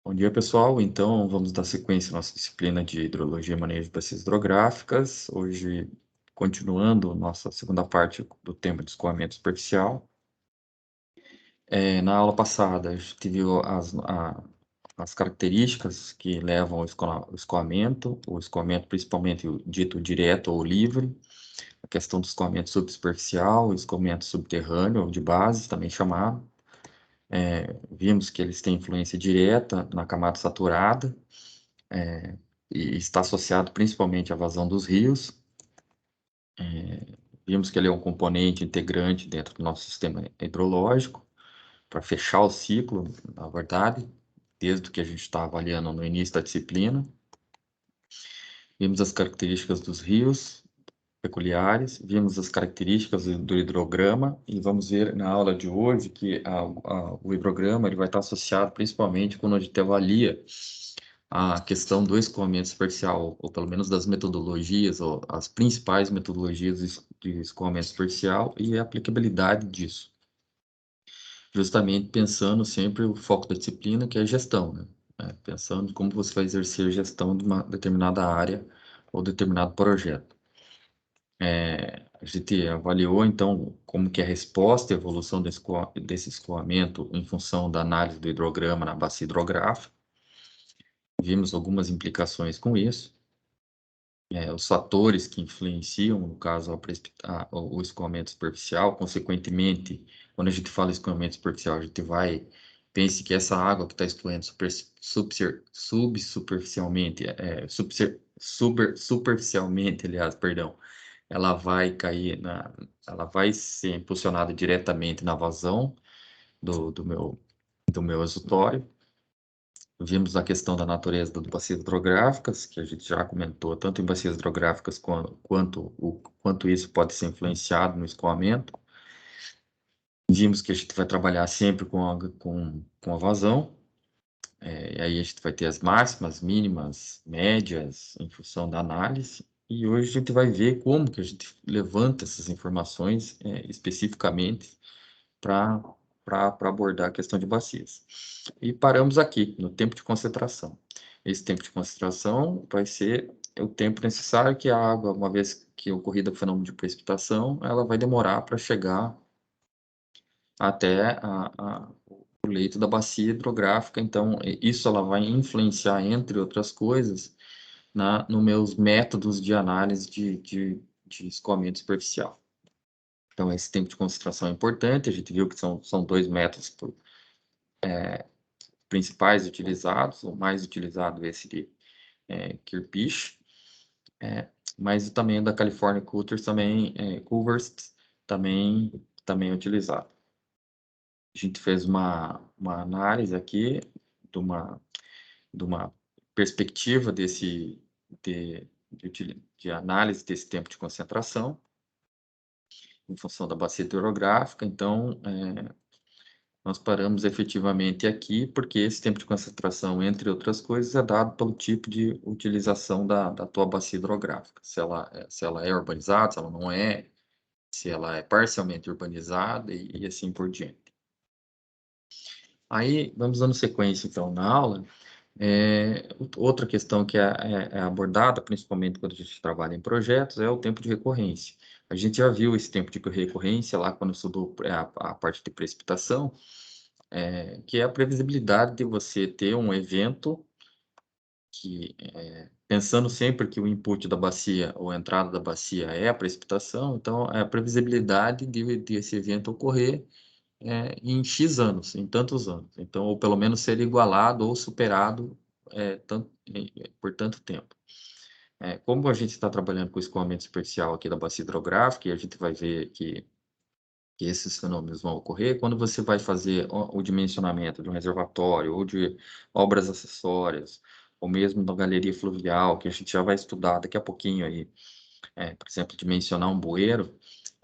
Bom dia, pessoal. Então, vamos dar sequência à nossa disciplina de Hidrologia e Manejo de Bacias Hidrográficas. Hoje, continuando nossa segunda parte do tema de escoamento superficial. Na aula passada, a gente viu as características que levam ao escoamento, o escoamento principalmente o dito direto ou livre, a questão do escoamento subsuperficial, o escoamento subterrâneo ou de base, também chamado. Vimos que eles têm influência direta na camada saturada, e está associado principalmente à vazão dos rios. Vimos que ele é um componente integrante dentro do nosso sistema hidrológico, para fechar o ciclo, na verdade, desde o que a gente está avaliando no início da disciplina. Vimos as características dos rios peculiares, vimos as características do hidrograma, e vamos ver na aula de hoje que o hidrograma ele vai estar associado principalmente quando a gente avalia a questão do escoamento superficial, ou pelo menos das metodologias, ou as principais metodologias de escoamento superficial e a aplicabilidade disso. Justamente pensando sempre o foco da disciplina, que é a gestão, né? Pensando como você vai exercer a gestão de uma determinada área ou determinado projeto. A gente avaliou, então, como que é a resposta e a evolução desse escoamento em função da análise do hidrograma na bacia hidrográfica. Vimos algumas implicações com isso. Os fatores que influenciam, no caso, o escoamento superficial. Consequentemente, quando a gente fala escoamento superficial, a gente pense que essa água que está escoando superficialmente, aliás, perdão, ela vai ela vai ser impulsionada diretamente na vazão do meu exutório. Vimos a questão da natureza das bacias hidrográficas, que a gente já comentou, tanto em bacias hidrográficas quanto isso pode ser influenciado no escoamento. Vimos que a gente vai trabalhar sempre com a vazão, e aí a gente vai ter as máximas, mínimas, médias, em função da análise. E hoje a gente vai ver como que a gente levanta essas informações, especificamente para abordar a questão de bacias. E paramos aqui, no tempo de concentração. Esse tempo de concentração vai ser o tempo necessário que a água, uma vez que ocorrido o fenômeno de precipitação, ela vai demorar para chegar até o leito da bacia hidrográfica. Então, isso ela vai influenciar, entre outras coisas, nos meus métodos de análise de escoamento superficial. Então, esse tempo de concentração é importante. A gente viu que são dois métodos principais utilizados. O mais utilizado é esse de Kirpich, mas também da California Culver's também é utilizado. A gente fez uma análise aqui de uma perspectiva de análise desse tempo de concentração em função da bacia hidrográfica. Então, nós paramos efetivamente aqui, porque esse tempo de concentração, entre outras coisas, é dado pelo tipo de utilização da tua bacia hidrográfica. Se ela é urbanizada, se ela não é, se ela é parcialmente urbanizada e assim por diante. Aí, vamos dando sequência, então, na aula. Outra questão que é abordada, principalmente quando a gente trabalha em projetos, é o tempo de recorrência. A gente já viu esse tempo de recorrência lá quando estudou a parte de precipitação, que é a previsibilidade de você ter um evento que, pensando sempre que o input da bacia ou a entrada da bacia é a precipitação, então é a previsibilidade de esse evento ocorrer em X anos, em tantos anos. Então, ou pelo menos ser igualado ou superado por tanto tempo. Como a gente está trabalhando com o escoamento superficial aqui da bacia hidrográfica, e a gente vai ver que esses fenômenos vão ocorrer, quando você vai fazer o dimensionamento de um reservatório ou de obras acessórias, ou mesmo da galeria fluvial, que a gente já vai estudar daqui a pouquinho aí, por exemplo, dimensionar um bueiro,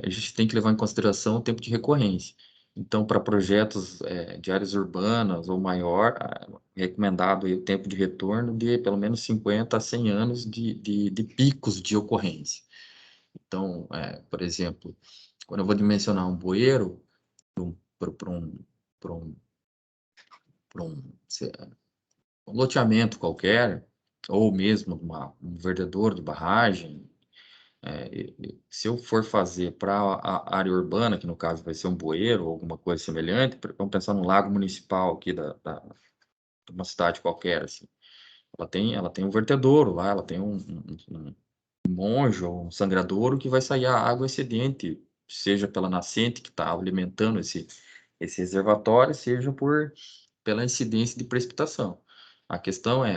a gente tem que levar em consideração o tempo de recorrência. Então, para projetos de áreas urbanas ou maior, é recomendado aí o tempo de retorno de pelo menos 50 a 100 anos de picos de ocorrência. Então, por exemplo, quando eu vou dimensionar um bueiro para um, loteamento qualquer, ou mesmo um vertedor de barragem, se eu for fazer para a área urbana, que no caso vai ser um bueiro ou alguma coisa semelhante, vamos pensar no lago municipal aqui de uma cidade qualquer, assim. Ela tem um vertedouro lá, ela tem um monjo ou um sangradouro que vai sair a água excedente, seja pela nascente que está alimentando esse reservatório, seja pela incidência de precipitação. A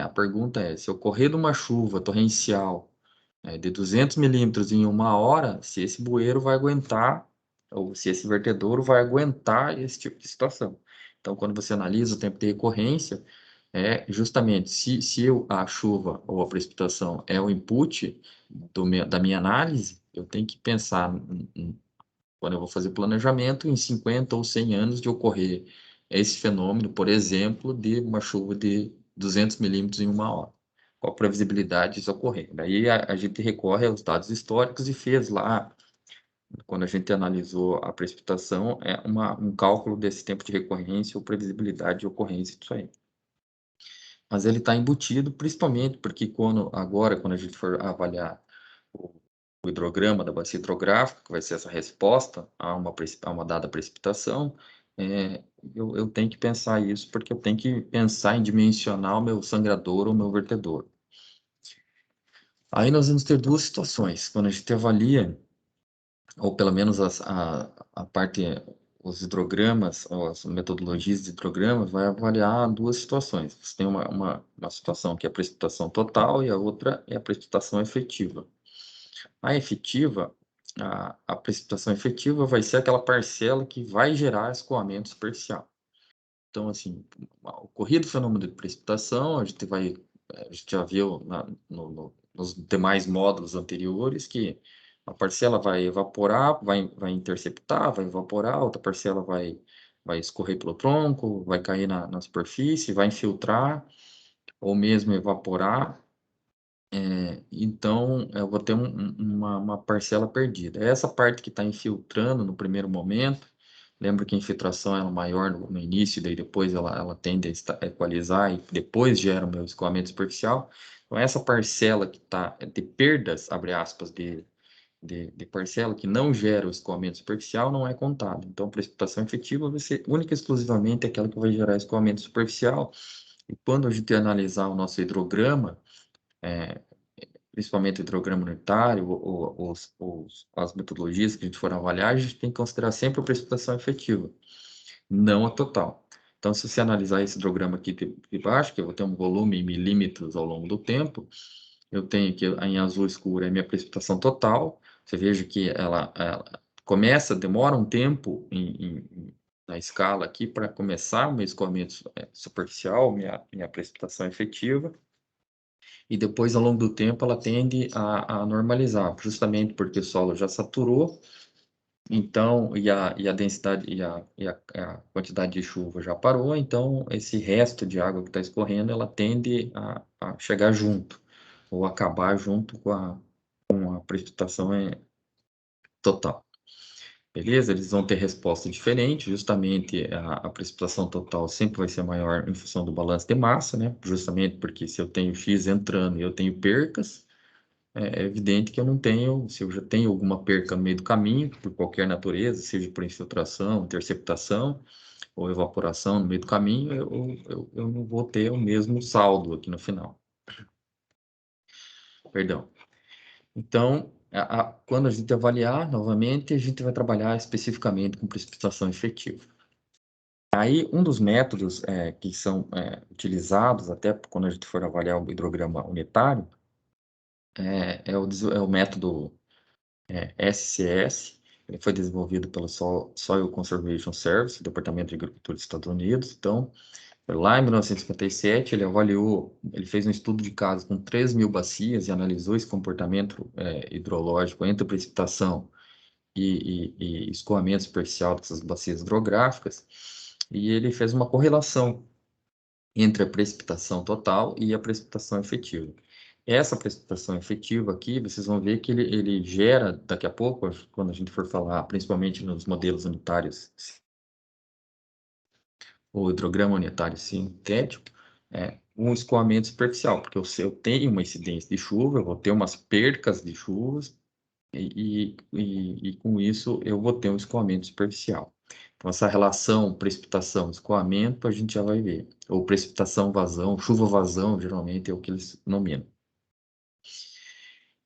pergunta é, se ocorrer de uma chuva torrencial de 200 milímetros em uma hora, se esse bueiro vai aguentar, ou se esse vertedouro vai aguentar esse tipo de situação. Então, quando você analisa o tempo de recorrência, justamente se a chuva ou a precipitação é o input da minha análise, eu tenho que pensar, quando eu vou fazer planejamento, em 50 ou 100 anos de ocorrer esse fenômeno, por exemplo, de uma chuva de 200 milímetros em uma hora. Qual a previsibilidade disso ocorrer? Daí a gente recorre aos dados históricos e fez lá, quando a gente analisou a precipitação, um cálculo desse tempo de recorrência ou previsibilidade de ocorrência disso aí. Mas ele está embutido, principalmente porque quando a gente for avaliar o hidrograma da bacia hidrográfica, que vai ser essa resposta a uma dada precipitação, eu tenho que pensar isso, porque eu tenho que pensar em dimensionar o meu sangrador ou o meu vertedor. Aí nós vamos ter duas situações. Quando a gente avalia, ou pelo menos a parte, os hidrogramas, ou as metodologias de hidrogramas, vai avaliar duas situações. Você tem uma situação que é a precipitação total e a outra é a precipitação efetiva. A precipitação efetiva vai ser aquela parcela que vai gerar escoamento superficial. Então, assim, ocorrido o fenômeno de precipitação, a gente já viu nos demais módulos anteriores que a parcela vai evaporar, vai interceptar, vai evaporar, outra parcela vai escorrer pelo tronco, vai cair na superfície, vai infiltrar, ou mesmo evaporar. Então, eu vou ter uma parcela perdida. Essa parte que está infiltrando no primeiro momento, lembra que a infiltração é maior no início, daí depois ela tende a equalizar e depois gera o meu escoamento superficial. Então, essa parcela que está de perdas, abre aspas, de parcela que não gera o escoamento superficial não é contada. Então, a precipitação efetiva vai ser única e exclusivamente aquela que vai gerar escoamento superficial. E quando a gente analisar o nosso hidrograma, principalmente o hidrograma unitário, ou as metodologias que a gente for avaliar, a gente tem que considerar sempre a precipitação efetiva, não a total. Então, se você analisar esse hidrograma aqui de baixo, que eu vou ter um volume em milímetros ao longo do tempo, eu tenho que em azul escuro é minha precipitação total. Você veja que ela demora um tempo na escala aqui para começar o meu escoamento superficial, minha precipitação efetiva. E depois, ao longo do tempo, ela tende a normalizar, justamente porque o solo já saturou, então, e a densidade a quantidade de chuva já parou, então esse resto de água que está escorrendo, ela tende a chegar junto, ou acabar junto com a precipitação total. Beleza? Eles vão ter resposta diferente, justamente a precipitação total sempre vai ser maior em função do balanço de massa, né? Justamente porque se eu tenho X entrando e eu tenho percas, é evidente que eu não tenho, se eu já tenho alguma perca no meio do caminho, por qualquer natureza, seja por infiltração, interceptação ou evaporação no meio do caminho, eu não vou ter o mesmo saldo aqui no final. Perdão. Então, quando a gente avaliar novamente, a gente vai trabalhar especificamente com precipitação efetiva. Aí, um dos métodos que são utilizados até quando a gente for avaliar o hidrograma unitário é o método SCS. Ele foi desenvolvido pelo Soil Conservation Service, Departamento de Agricultura dos Estados Unidos. Então, lá em 1957, ele fez um estudo de caso com 3.000 bacias e analisou esse comportamento hidrológico entre precipitação e escoamento superficial dessas bacias hidrográficas, e ele fez uma correlação entre a precipitação total e a precipitação efetiva. Essa precipitação efetiva aqui, vocês vão ver que ele gera, daqui a pouco, quando a gente for falar, principalmente nos modelos unitários, o hidrograma unitário sintético, um escoamento superficial, porque eu tenho uma incidência de chuva, eu vou ter umas percas de chuvas, e com isso eu vou ter um escoamento superficial. Então, essa relação precipitação-escoamento a gente já vai ver. Ou precipitação-vazão, chuva-vazão, geralmente é o que eles nominam.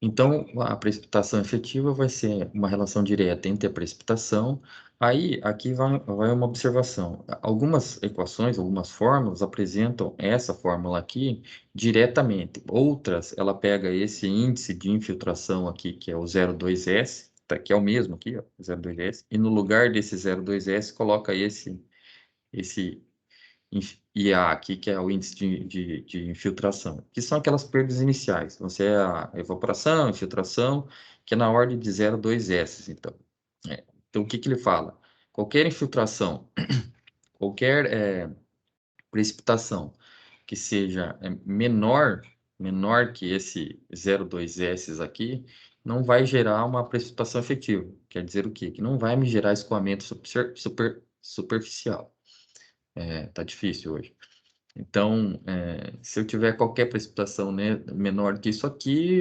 Então, a precipitação efetiva vai ser uma relação direta entre a precipitação. Aí, aqui vai uma observação. Algumas equações, algumas fórmulas apresentam essa fórmula aqui diretamente. Outras, ela pega esse índice de infiltração aqui, que é o 0,2S, tá, que é o mesmo aqui, ó, 0,2S, e no lugar desse 0,2S coloca esse IA aqui, que é o índice de infiltração, que são aquelas perdas iniciais. Então, você é a evaporação, infiltração, que é na ordem de 0 a 2 S. Então, então o que que ele fala? Qualquer infiltração, qualquer precipitação que seja menor que esse 0,2 S aqui, não vai gerar uma precipitação efetiva. Quer dizer o quê? Que não vai me gerar escoamento superficial. Tá difícil hoje. Então, se eu tiver qualquer precipitação, né, menor que isso aqui,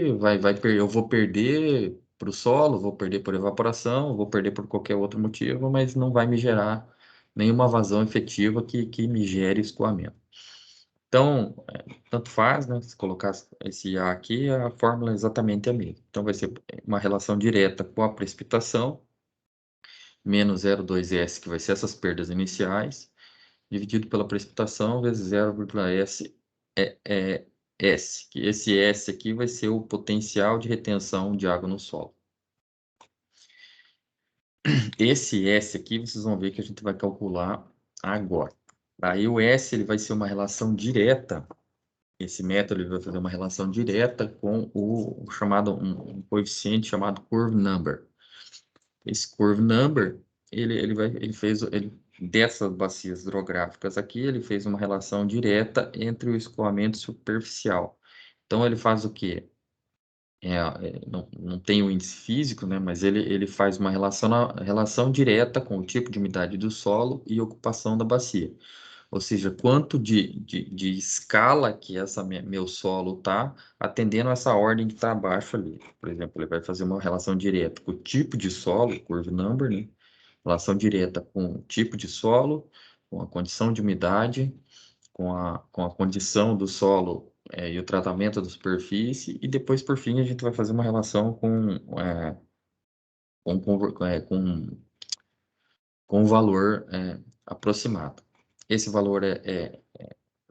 eu vou perder para o solo, vou perder por evaporação, vou perder por qualquer outro motivo, mas não vai me gerar nenhuma vazão efetiva que me gere escoamento. Então, tanto faz, né, se colocar esse A aqui, a fórmula é exatamente a mesma. Então, vai ser uma relação direta com a precipitação, menos 0,2S, que vai ser essas perdas iniciais, dividido pela precipitação vezes 0,S S, que esse S aqui vai ser o potencial de retenção de água no solo. Esse S aqui, vocês vão ver que a gente vai calcular agora. Aí o S ele vai ser uma relação direta, esse método ele vai fazer uma relação direta com o chamado, um coeficiente chamado curve number. Esse curve number, dessas bacias hidrográficas aqui, ele fez uma relação direta entre o escoamento superficial. Então, ele faz o quê? Não tem o índice físico, né, mas ele faz uma relação direta com o tipo de umidade do solo e ocupação da bacia. Ou seja, quanto de escala que meu solo está atendendo a essa ordem que está abaixo ali. Por exemplo, ele vai fazer uma relação direta com o tipo de solo, curve number, né? Relação direta com o tipo de solo, com a condição de umidade, com a condição do solo e o tratamento da superfície, e depois, por fim, a gente vai fazer uma relação com o valor aproximado. Esse valor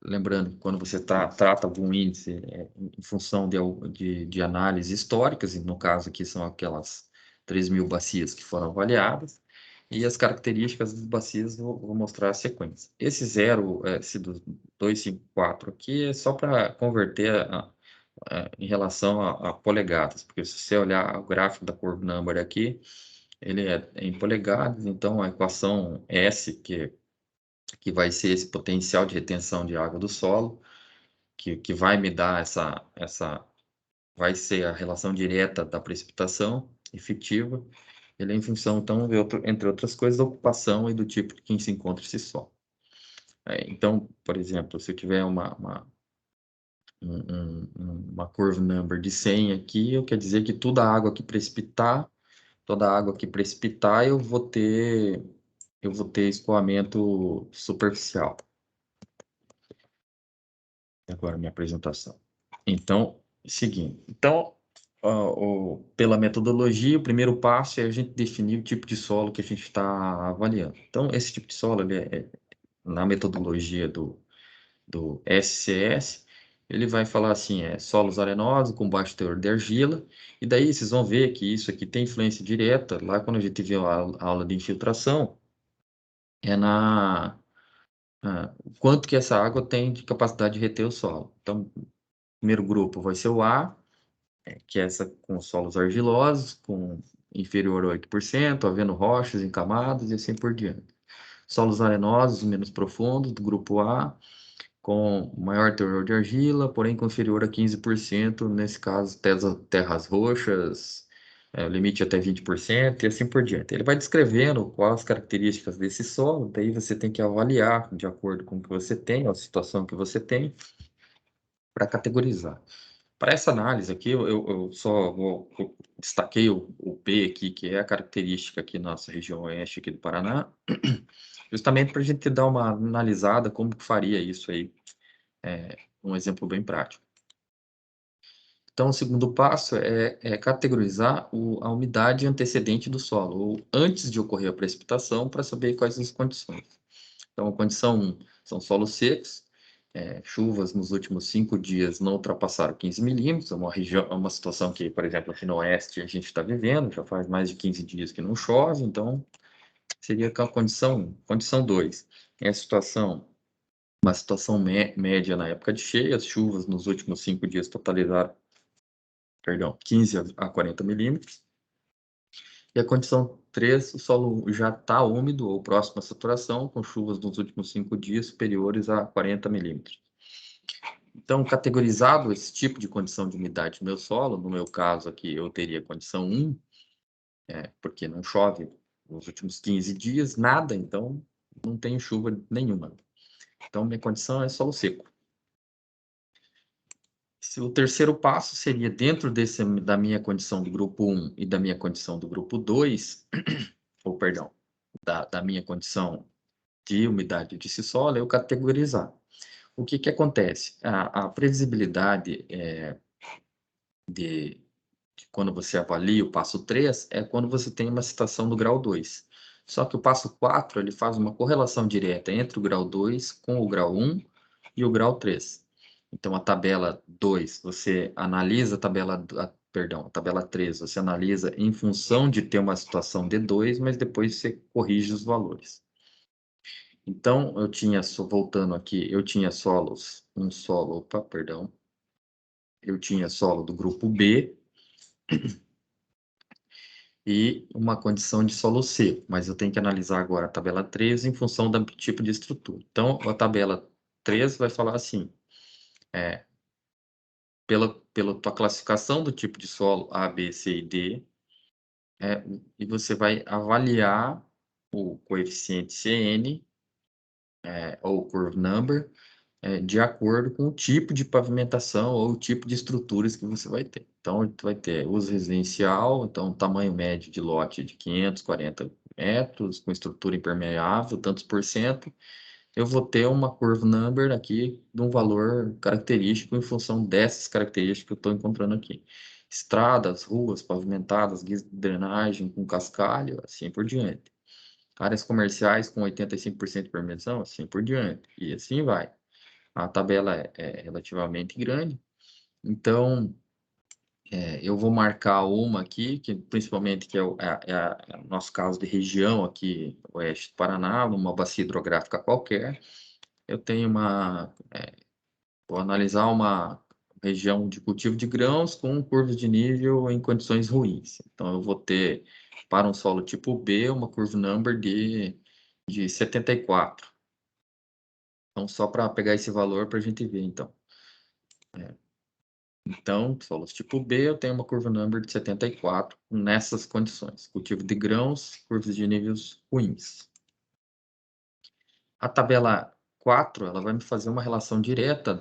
lembrando que quando você trata algum índice em função de análises históricas, e no caso aqui são aquelas 3.000 bacias que foram avaliadas, e as características das bacias vou mostrar a sequência. Esse 0, esse do 254 aqui é só para converter em relação a polegadas, porque se você olhar o gráfico da curve number aqui, ele é em polegadas, então a equação S, que vai ser esse potencial de retenção de água do solo, que vai me dar vai ser a relação direta da precipitação efetiva, ele é em função, então, entre outras coisas, da ocupação e do tipo que se encontra esse solo. Então, por exemplo, se eu tiver uma curve number de 100 aqui, eu quer dizer que toda a água que precipitar, eu vou ter escoamento superficial. Agora minha apresentação. Então, seguindo. Então, pela metodologia, o primeiro passo é a gente definir o tipo de solo que a gente está avaliando. Então, esse tipo de solo, na metodologia do SCS, ele vai falar assim, solos arenosos com baixo teor de argila, e daí vocês vão ver que isso aqui tem influência direta, lá quando a gente viu a aula de infiltração, quanto que essa água tem de capacidade de reter o solo. Então, o primeiro grupo vai ser o A, que é essa com solos argilosos, com inferior a 8%, havendo rochas encamadas e assim por diante. Solos arenosos menos profundos, do grupo A, com maior teor de argila, porém com inferior a 15%, nesse caso, terras roxas, o limite até 20%, e assim por diante. Ele vai descrevendo quais as características desse solo, daí você tem que avaliar de acordo com o que você tem, a situação que você tem, para categorizar. Para essa análise aqui, eu só destaquei o B aqui, que é a característica aqui na nossa região oeste aqui do Paraná, justamente para a gente dar uma analisada como que faria isso aí, um exemplo bem prático. Então, o segundo passo é categorizar a umidade antecedente do solo, ou antes de ocorrer a precipitação, para saber quais as condições. Então, a condição 1 são solos secos, chuvas nos últimos 5 dias não ultrapassaram 15 milímetros, é uma situação que, por exemplo, aqui no oeste a gente está vivendo, já faz mais de 15 dias que não chove, então seria a condição 1. Condição 2 é uma situação média na época de cheia, as chuvas nos últimos 5 dias totalizaram, 15 a 40 milímetros. E a condição 3, o solo já está úmido ou próximo à saturação, com chuvas nos últimos 5 dias superiores a 40 milímetros. Então, categorizado esse tipo de condição de umidade no meu solo, no meu caso aqui eu teria condição 1, porque não chove nos últimos 15 dias, nada, então não tenho chuva nenhuma. Então, minha condição é solo seco. O terceiro passo seria, dentro da minha condição do grupo 1 e da minha condição do grupo 2, ou perdão, da minha condição de umidade de solo, eu categorizar. O que acontece? A previsibilidade de quando você avalia o passo 3 é quando você tem uma situação do grau 2. Só que o passo 4 ele faz uma correlação direta entre o grau 2 com o grau 1 e o grau 3. Então, a tabela 2, você analisa a tabela 3, você analisa em função de ter uma situação D2, mas depois você corrige os valores. Então, voltando aqui, eu tinha eu tinha solo do grupo B e uma condição de solo C, mas eu tenho que analisar agora a tabela 3 em função do tipo de estrutura. Então, a tabela 3 vai falar assim, pela tua classificação do tipo de solo A, B, C e D, e você vai avaliar o coeficiente CN, ou curve number, de acordo com o tipo de pavimentação ou o tipo de estruturas que você vai ter. Então, tu vai ter uso residencial, então tamanho médio de lote de 540 metros, com estrutura impermeável, tantos por cento. Eu vou ter uma curve number aqui de um valor característico em função dessas características que eu estou encontrando aqui. Estradas, ruas pavimentadas, guias de drenagem com cascalho, assim por diante. Áreas comerciais com 85% de permissão, assim por diante. E assim vai. A tabela é relativamente grande, então eu vou marcar uma aqui, que principalmente que é o nosso caso de região aqui, oeste do Paraná, uma bacia hidrográfica qualquer. Eu tenho vou analisar uma região de cultivo de grãos com curvas de nível em condições ruins. Então, eu vou ter, para um solo tipo B, uma curva number de 74. Então, só para pegar esse valor para a gente ver, então. Então, solos tipo B, eu tenho uma curva number de 74 nessas condições. Cultivo de grãos, curvas de níveis ruins. A tabela 4, ela vai me fazer uma relação direta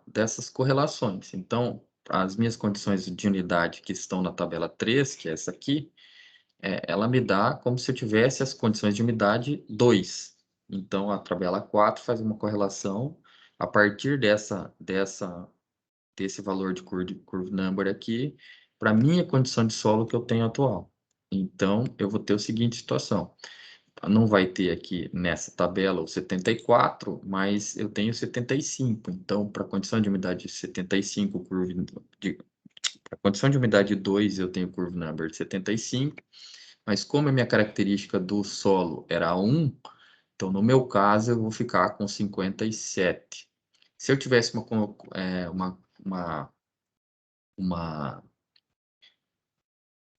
dessas correlações. Então, as minhas condições de unidade que estão na tabela 3, que é essa aqui, ela me dá como se eu tivesse as condições de umidade 2. Então, a tabela 4 faz uma correlação a partir desse valor de curve number aqui para a minha condição de solo que eu tenho atual. Então, eu vou ter a seguinte situação. Não vai ter aqui nessa tabela o 74, mas eu tenho 75. Então, para a condição de umidade 75, para a condição de umidade 2, eu tenho curve number de 75, mas como a minha característica do solo era 1, então no meu caso eu vou ficar com 57. Se eu tivesse uma,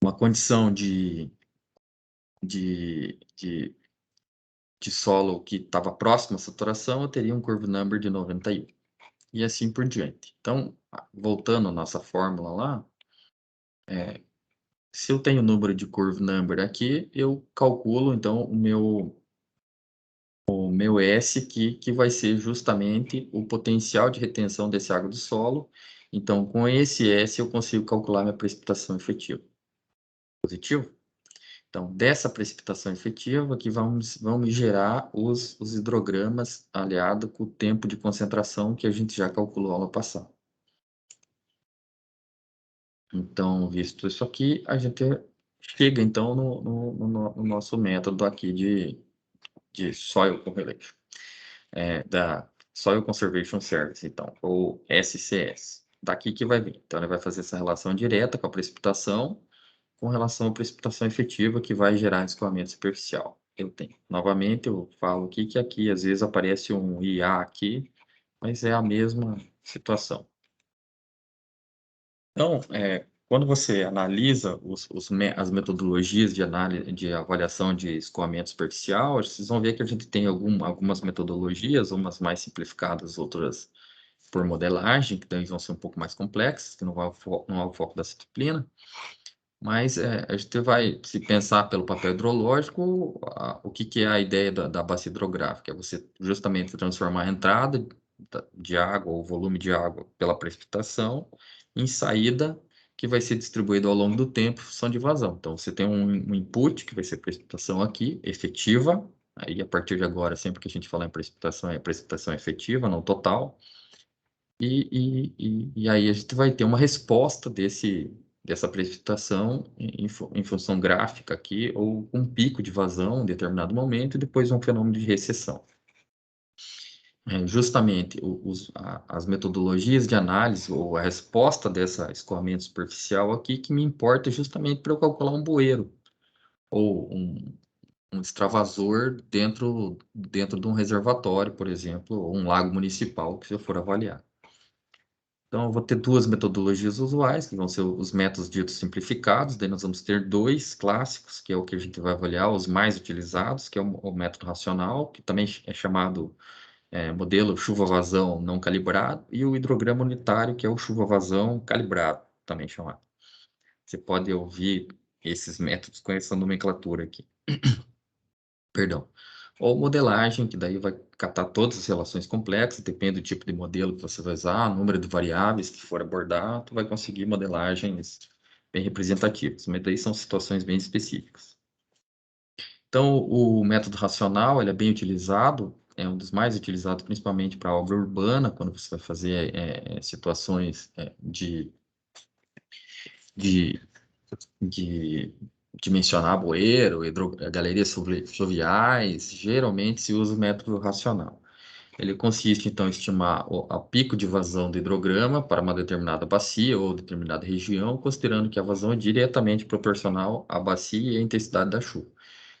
uma condição de, de, de solo que estava próximo à saturação, eu teria um curve number de 91. E assim por diante. Então, voltando à nossa fórmula lá, se eu tenho o número de curve number aqui, eu calculo, então, o meu S, que vai ser justamente o potencial de retenção desse água do solo. Então, com esse S, eu consigo calcular minha precipitação efetiva. Positivo? Então, dessa precipitação efetiva que vamos gerar os hidrogramas aliado com o tempo de concentração que a gente já calculou aula passada. Então, visto isso aqui, a gente chega, então, no nosso método aqui de Soil Correlation, da Soil Conservation Service, então, ou SCS. Daqui que vai vir. Então, ele vai fazer essa relação direta com a precipitação, com relação à precipitação efetiva, que vai gerar escoamento superficial. Eu tenho. Novamente, eu falo aqui às vezes aparece um IA aqui, mas é a mesma situação. Então, quando você analisa as metodologias de análise, de avaliação de escoamento superficial, vocês vão ver que a gente tem algumas metodologias, umas mais simplificadas, outras por modelagem, que daí vão ser um pouco mais complexas, que não é o foco da disciplina. Mas a gente vai se pensar pelo papel hidrológico, o que é a ideia da bacia hidrográfica? É você justamente transformar a entrada de água, ou volume de água, pela precipitação, em saída que vai ser distribuído ao longo do tempo, em função de vazão. Então, você tem um input, que vai ser precipitação aqui, efetiva. Aí, a partir de agora, sempre que a gente falar em precipitação, é precipitação efetiva, não total. E aí a gente vai ter uma resposta dessa precipitação em função gráfica aqui, ou um pico de vazão em determinado momento, e depois um fenômeno de recessão. Justamente as metodologias de análise, ou a resposta dessa escoamento superficial aqui, que me importa justamente para eu calcular um bueiro, ou um extravasor dentro de um reservatório, por exemplo, ou um lago municipal, que eu for avaliar. Então, eu vou ter duas metodologias usuais, que vão ser os métodos ditos simplificados. Daí nós vamos ter dois clássicos, que é o que a gente vai avaliar, os mais utilizados, que é o método racional, que também é chamado modelo chuva-vazão não calibrado, e o hidrograma unitário, que é o chuva-vazão calibrado, também chamado. Você pode ouvir esses métodos com essa nomenclatura aqui. Perdão. Ou modelagem, que daí vai captar todas as relações complexas, depende do tipo de modelo que você vai usar, número de variáveis que for abordar, tu vai conseguir modelagens bem representativas, mas daí são situações bem específicas. Então, o método racional, ele é bem utilizado, é um dos mais utilizados principalmente para obra urbana, quando você vai fazer situações de de dimensionar bueiro, galerias fluviais, geralmente se usa o método racional. Ele consiste, então, em estimar o pico de vazão do hidrograma para uma determinada bacia ou determinada região, considerando que a vazão é diretamente proporcional à bacia e à intensidade da chuva.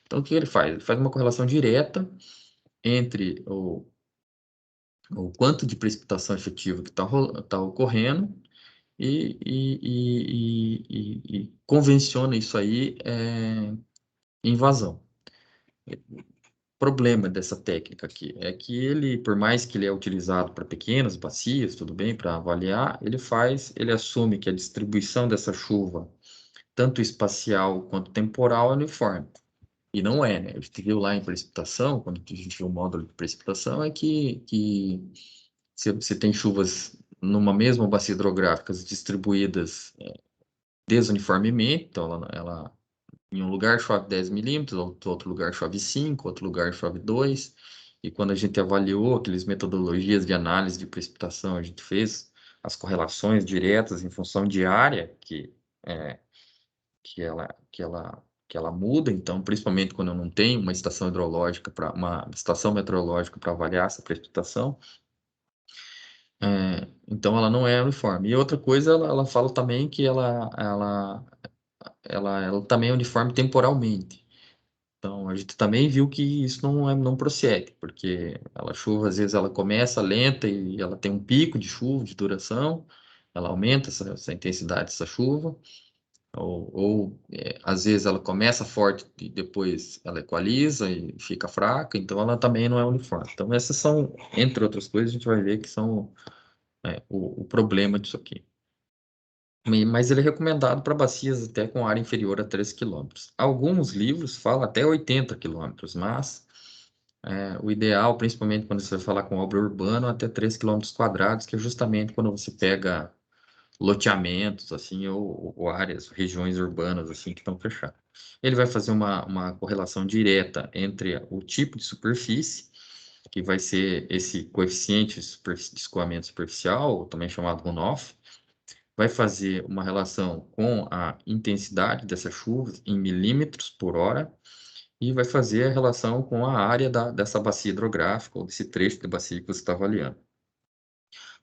Então, o que ele faz? Ele faz uma correlação direta entre o quanto de precipitação efetiva que está ocorrendo e convenciona isso aí em vazão. O problema dessa técnica aqui é que ele, por mais que ele é utilizado para pequenas bacias, tudo bem, para avaliar, ele assume que a distribuição dessa chuva, tanto espacial quanto temporal, é uniforme. E não é, né? A gente viu lá em precipitação, quando a gente viu o módulo de precipitação, é que se você tem chuvas numa mesma bacia hidrográfica distribuídas desuniformemente, então em um lugar chove 10 milímetros, outro lugar chove 5, outro lugar chove 2, e quando a gente avaliou aquelas metodologias de análise de precipitação, a gente fez as correlações diretas em função de área é, que ela muda, então, principalmente quando eu não tenho uma estação hidrológica, uma estação meteorológica para avaliar essa precipitação, então ela não é uniforme. E outra coisa, ela fala também que ela também é uniforme temporalmente. Então, a gente também viu que isso não procede, porque a chuva, às vezes, ela começa lenta e ela tem um pico de chuva, de duração, ela aumenta essa intensidade dessa chuva, às vezes ela começa forte e depois ela equaliza e fica fraca, então ela também não é uniforme. Então, essas são, entre outras coisas, a gente vai ver que são o problema disso aqui. Mas ele é recomendado para bacias até com área inferior a 3 km. Alguns livros falam até 80 km, mas o ideal, principalmente quando você vai falar com obra urbana, até 3 quilômetros quadrados, que é justamente quando você pega loteamentos, assim, ou áreas, regiões urbanas, assim, que estão fechadas. Ele vai fazer uma correlação direta entre o tipo de superfície, que vai ser esse coeficiente de escoamento superficial, também chamado runoff, vai fazer uma relação com a intensidade dessa chuva em milímetros por hora, e vai fazer a relação com a área dessa bacia hidrográfica, ou desse trecho de bacia que você está avaliando.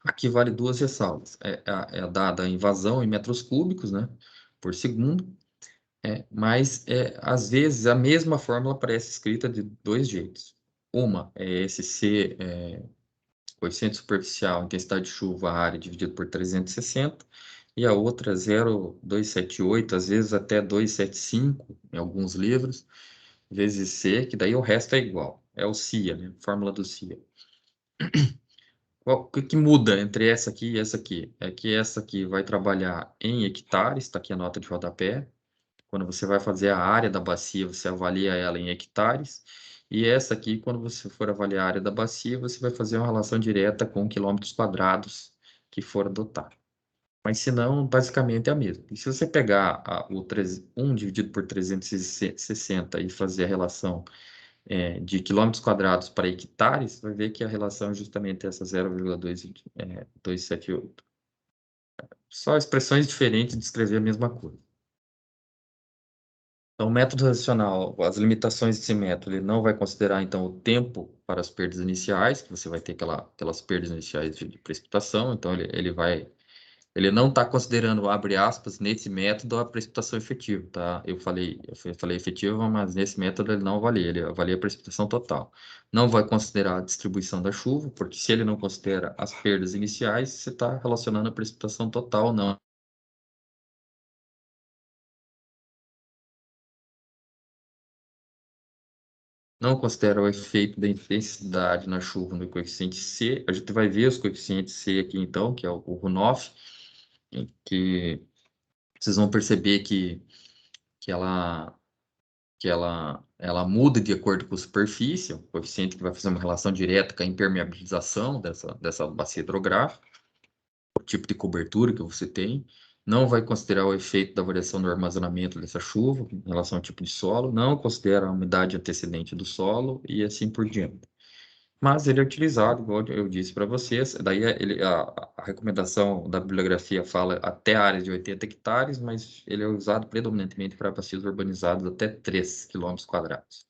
Aqui vale duas ressalvas. É dada a invasão em metros cúbicos, né, por segundo, mas às vezes a mesma fórmula aparece escrita de dois jeitos. Uma é esse C, coeficiente superficial, intensidade de chuva, área, dividido por 360, e a outra é 0,278, às vezes até 275, em alguns livros, vezes C, que daí o resto é igual. É o CIA, né? Fórmula do CIA. O que muda entre essa aqui e essa aqui? É que essa aqui vai trabalhar em hectares, está aqui a nota de rodapé. Quando você vai fazer a área da bacia, você avalia ela em hectares. E essa aqui, quando você for avaliar a área da bacia, você vai fazer uma relação direta com quilômetros quadrados que for adotar. Mas se não, basicamente é a mesma. E se você pegar o 1 dividido por 360 e fazer a relação de quilômetros quadrados para hectares, vai ver que a relação é justamente essa 0,278. Só expressões diferentes de escrever a mesma coisa. Então, o método racional, as limitações desse método, ele não vai considerar, então, o tempo para as perdas iniciais, que você vai ter aquelas perdas iniciais de precipitação, então ele não está considerando, abre aspas, nesse método a precipitação efetiva, tá? Eu falei efetiva, mas nesse método ele não avalia, ele avalia a precipitação total. Não vai considerar a distribuição da chuva, porque se ele não considera as perdas iniciais, você está relacionando a precipitação total, não. Não considera o efeito da intensidade na chuva no coeficiente C. A gente vai ver os coeficientes C aqui, então, que é o runoff, que vocês vão perceber que ela ela muda de acordo com a superfície, o coeficiente que vai fazer uma relação direta com a impermeabilização dessa bacia hidrográfica, o tipo de cobertura que você tem, não vai considerar o efeito da variação do armazenamento dessa chuva em relação ao tipo de solo, não considera a umidade antecedente do solo e assim por diante. Mas ele é utilizado, igual eu disse para vocês, daí a recomendação da bibliografia fala até áreas de 80 hectares, mas ele é usado predominantemente para bacias urbanizadas até 3 quilômetros quadrados.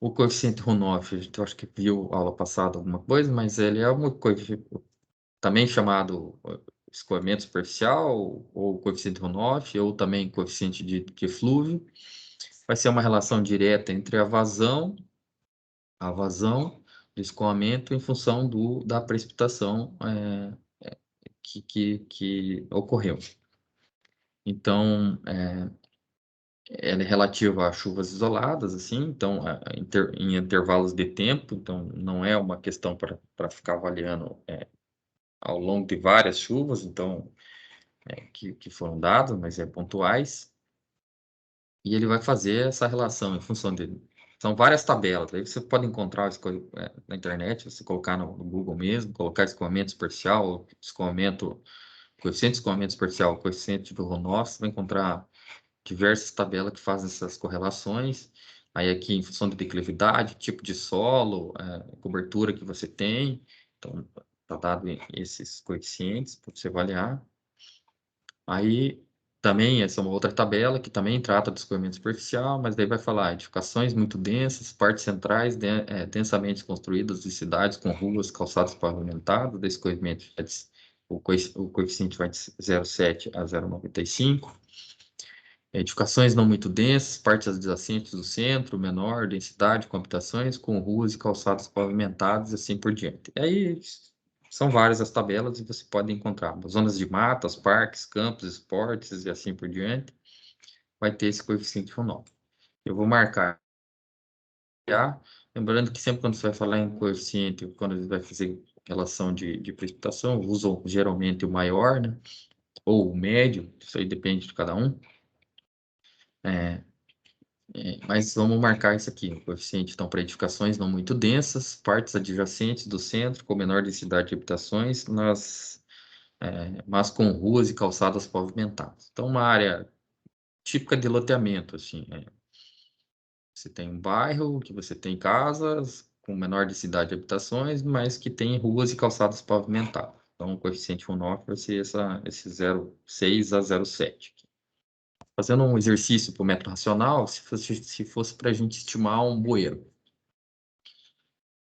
O coeficiente Runoff, a gente acho que viu aula passada alguma coisa, mas ele é um coeficiente também chamado escoamento superficial, ou coeficiente Runoff, ou também coeficiente de eflúvio. Vai ser uma relação direta entre a vazão do escoamento em função da precipitação que ocorreu. Então, ela é relativa a chuvas isoladas, assim, então, em intervalos de tempo, então, não é uma questão para ficar avaliando ao longo de várias chuvas, então, que foram dadas, mas pontuais, e ele vai fazer essa relação em função de... São várias tabelas, aí você pode encontrar na internet, você colocar no Google mesmo, colocar escoamento superficial, coeficiente de escoamento superficial, coeficiente do runoff, você vai encontrar diversas tabelas que fazem essas correlações. Aí aqui, em função de declividade, tipo de solo, cobertura que você tem. Então, está dado esses coeficientes para você avaliar. Aí, também, essa é uma outra tabela que também trata do escoamento superficial, mas daí vai falar edificações muito densas, partes centrais densamente construídas de cidades com ruas, calçadas pavimentadas, desse escoamento, o coeficiente vai de 0,7 a 0,95. Edificações não muito densas, partes adjacentes do centro, menor densidade, com habitações, com ruas e calçadas pavimentadas, e assim por diante. E aí são várias as tabelas e você pode encontrar zonas de matas, parques, campos, esportes e assim por diante. Vai ter esse coeficiente Runoff. Eu vou marcar já, lembrando que sempre quando você vai falar em coeficiente, quando você vai fazer relação de precipitação, usam geralmente o maior, né? Ou o médio, isso aí depende de cada um. É, Mas vamos marcar isso aqui, o coeficiente, então, para edificações não muito densas, partes adjacentes do centro, com menor densidade de habitações, mas com ruas e calçadas pavimentadas. Então, uma área típica de loteamento, assim, você tem um bairro que você tem casas com menor densidade de habitações, mas que tem ruas e calçadas pavimentadas. Então, o coeficiente FUNOF vai ser esse 0,6 a 0,7. Fazendo um exercício para o método racional, se fosse para a gente estimar um bueiro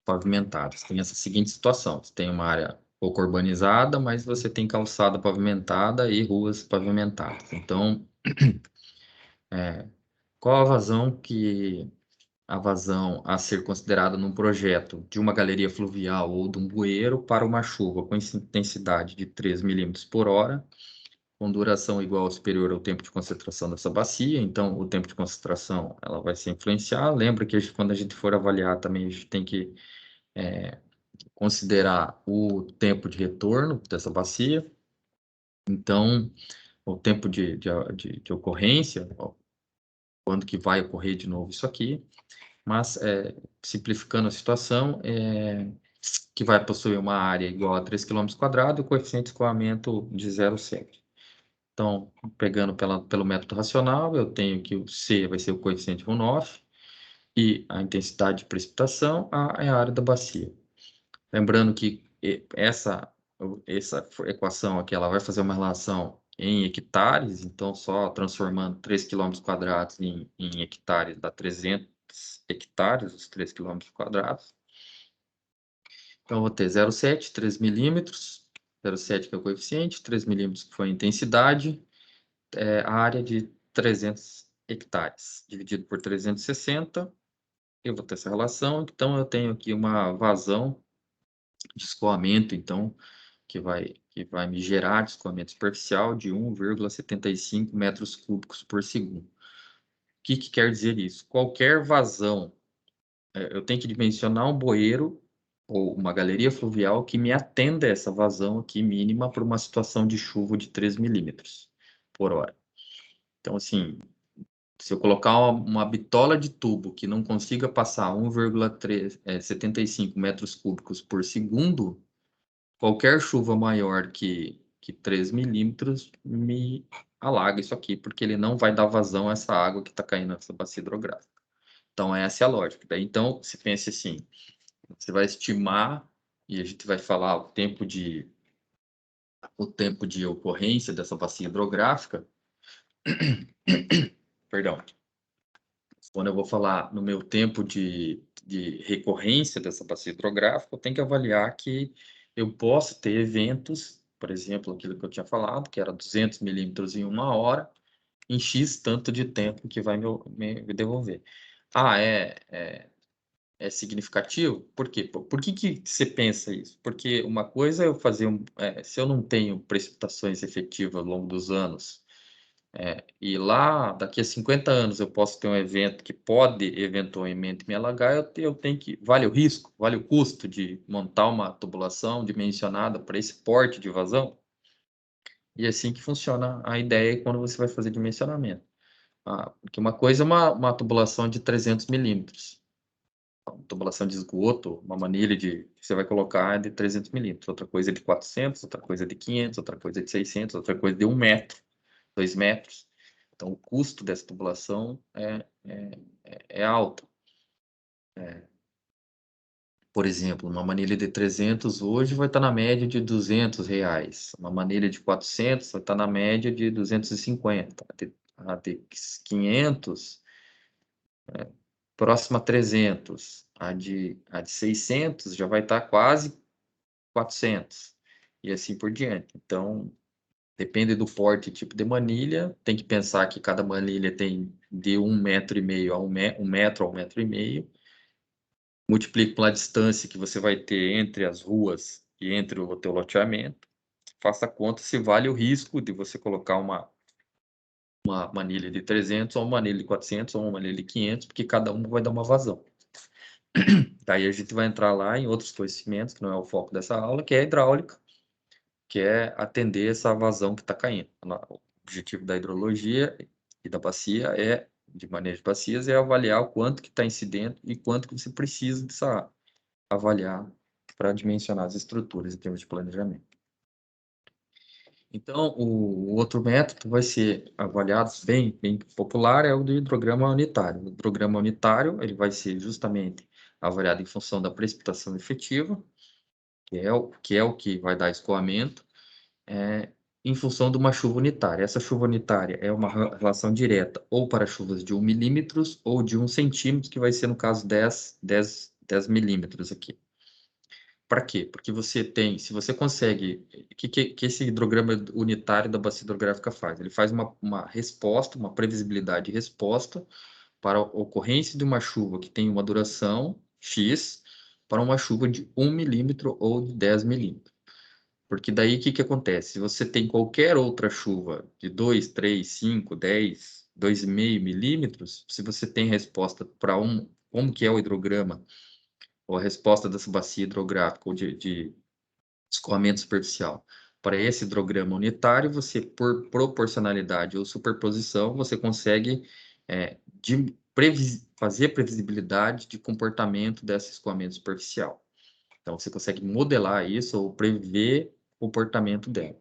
pavimentado, você tem essa seguinte situação: você tem uma área pouco urbanizada, mas você tem calçada pavimentada e ruas pavimentadas. Então, qual a vazão a ser considerada num projeto de uma galeria fluvial ou de um bueiro para uma chuva com intensidade de 3 milímetros por hora, com duração igual ou superior ao tempo de concentração dessa bacia? Então, o tempo de concentração ela vai se influenciar. Lembra que quando a gente for avaliar também, a gente tem que considerar o tempo de retorno dessa bacia. Então, o tempo de ocorrência, ó, quando que vai ocorrer de novo isso aqui. Mas, simplificando a situação, que vai possuir uma área igual a 3 km², e o coeficiente de escoamento de 0,7. Então, pegando pelo método racional, eu tenho que o C vai ser o coeficiente Runoff, e a intensidade de precipitação é a área da bacia. Lembrando que essa equação aqui, ela vai fazer uma relação em hectares, então só transformando 3 km² em hectares dá 300 hectares, os 3 km². Então, eu vou ter 0,7, 3 milímetros, 0,7 que é o coeficiente, 3 milímetros que foi a intensidade, a área de 300 hectares, dividido por 360, eu vou ter essa relação. Então, eu tenho aqui uma vazão de escoamento, então, que vai me gerar de escoamento superficial de 1,75 metros cúbicos por segundo. O que quer dizer isso? Qualquer vazão, eu tenho que dimensionar um bueiro ou uma galeria fluvial que me atenda a essa vazão aqui mínima para uma situação de chuva de 3 milímetros por hora. Então, assim, se eu colocar uma bitola de tubo que não consiga passar 1,75 metros cúbicos por segundo, qualquer chuva maior que 3 milímetros me alaga isso aqui, porque ele não vai dar vazão a essa água que está caindo nessa bacia hidrográfica. Então, essa é a lógica. Daí, então, se pense assim, você vai estimar, e a gente vai falar o tempo de ocorrência dessa bacia hidrográfica, perdão, quando eu vou falar no meu tempo de recorrência dessa bacia hidrográfica, eu tenho que avaliar que eu posso ter eventos, por exemplo, aquilo que eu tinha falado, que era 200 milímetros em uma hora, em X tanto de tempo que vai me devolver. Ah, é significativo? Por quê? Por que você pensa isso? Porque uma coisa é eu fazer se eu não tenho precipitações efetivas ao longo dos anos, e lá, daqui a 50 anos, eu posso ter um evento que pode eventualmente me alagar, eu tenho que. Vale o risco, vale o custo de montar uma tubulação dimensionada para esse porte de vazão? E é assim que funciona a ideia quando você vai fazer dimensionamento. Porque uma coisa é uma tubulação de 300 milímetros. Uma tubulação de esgoto, uma manilha que você vai colocar é de 300 milímetros. Outra coisa é de 400, outra coisa é de 500, outra coisa é de 600, outra coisa é de 1 metro, 2 metros. Então, o custo dessa tubulação é alto. Por exemplo, uma manilha de 300 hoje vai estar na média de R$ 200. Uma manilha de 400 vai estar na média de 250. A de 500, próxima a 300. A de 600 já vai estar quase 400. E assim por diante. Então, depende do porte e tipo de manilha. Tem que pensar que cada manilha tem de 1,5 metro a 1 metro a 1,5 metro. Multiplique pela distância que você vai ter entre as ruas e entre o teu loteamento. Faça a conta se vale o risco de você colocar uma manilha de 300 ou uma manilha de 400 ou uma manilha de 500, porque cada uma vai dar uma vazão. Daí a gente vai entrar lá em outros conhecimentos, que não é o foco dessa aula, que é a hidráulica, que é atender essa vazão que está caindo. O objetivo da hidrologia e da bacia é de manejo de bacias é avaliar o quanto que está incidente e quanto que você precisa avaliar para dimensionar as estruturas em termos de planejamento. Então, o outro método vai ser avaliado, bem popular, é o do hidrograma unitário. O hidrograma unitário ele vai ser justamente avaliado em função da precipitação efetiva, que é o que vai dar escoamento, em função de uma chuva unitária. Essa chuva unitária é uma relação direta ou para chuvas de 1 milímetro ou de 1 centímetro, que vai ser, no caso, 10 milímetros aqui. Para quê? Porque se você consegue, o que esse hidrograma unitário da bacia hidrográfica faz? Ele faz uma resposta, uma previsibilidade de resposta para a ocorrência de uma chuva que tem uma duração X para uma chuva de 1 milímetro ou de 10 milímetros. Porque daí o que acontece? Se você tem qualquer outra chuva de 2, 3, 5, 10, 2,5 milímetros, se você tem resposta para como que é o hidrograma, ou a resposta dessa bacia hidrográfica ou de escoamento superficial para esse hidrograma unitário, você, por proporcionalidade ou superposição, você consegue fazer previsibilidade de comportamento desse escoamento superficial. Então, você consegue modelar isso ou prever o comportamento dela.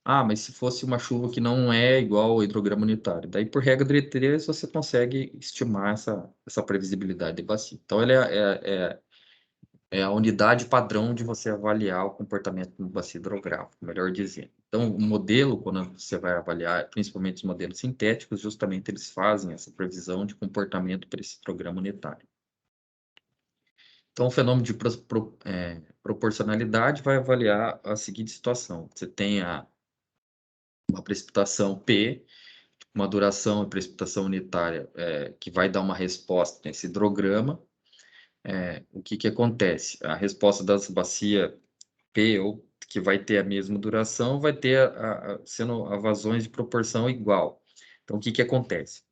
Ah, mas se fosse uma chuva que não é igual ao hidrograma unitário, daí por regra de 3 você consegue estimar essa previsibilidade de bacia. Então, ele é a unidade padrão de você avaliar o comportamento do bacia hidrográfico, melhor dizendo. Então, o modelo, quando você vai avaliar, principalmente os modelos sintéticos, justamente eles fazem essa previsão de comportamento para esse hidrograma unitário. Então, o fenômeno de proporcionalidade vai avaliar a seguinte situação. Você tem uma precipitação P, uma duração e precipitação unitária que vai dar uma resposta nesse hidrograma. O que acontece? A resposta dessa bacia P, ou que vai ter a mesma duração, vai ter sendo a vazões de proporção igual. Então, o que acontece?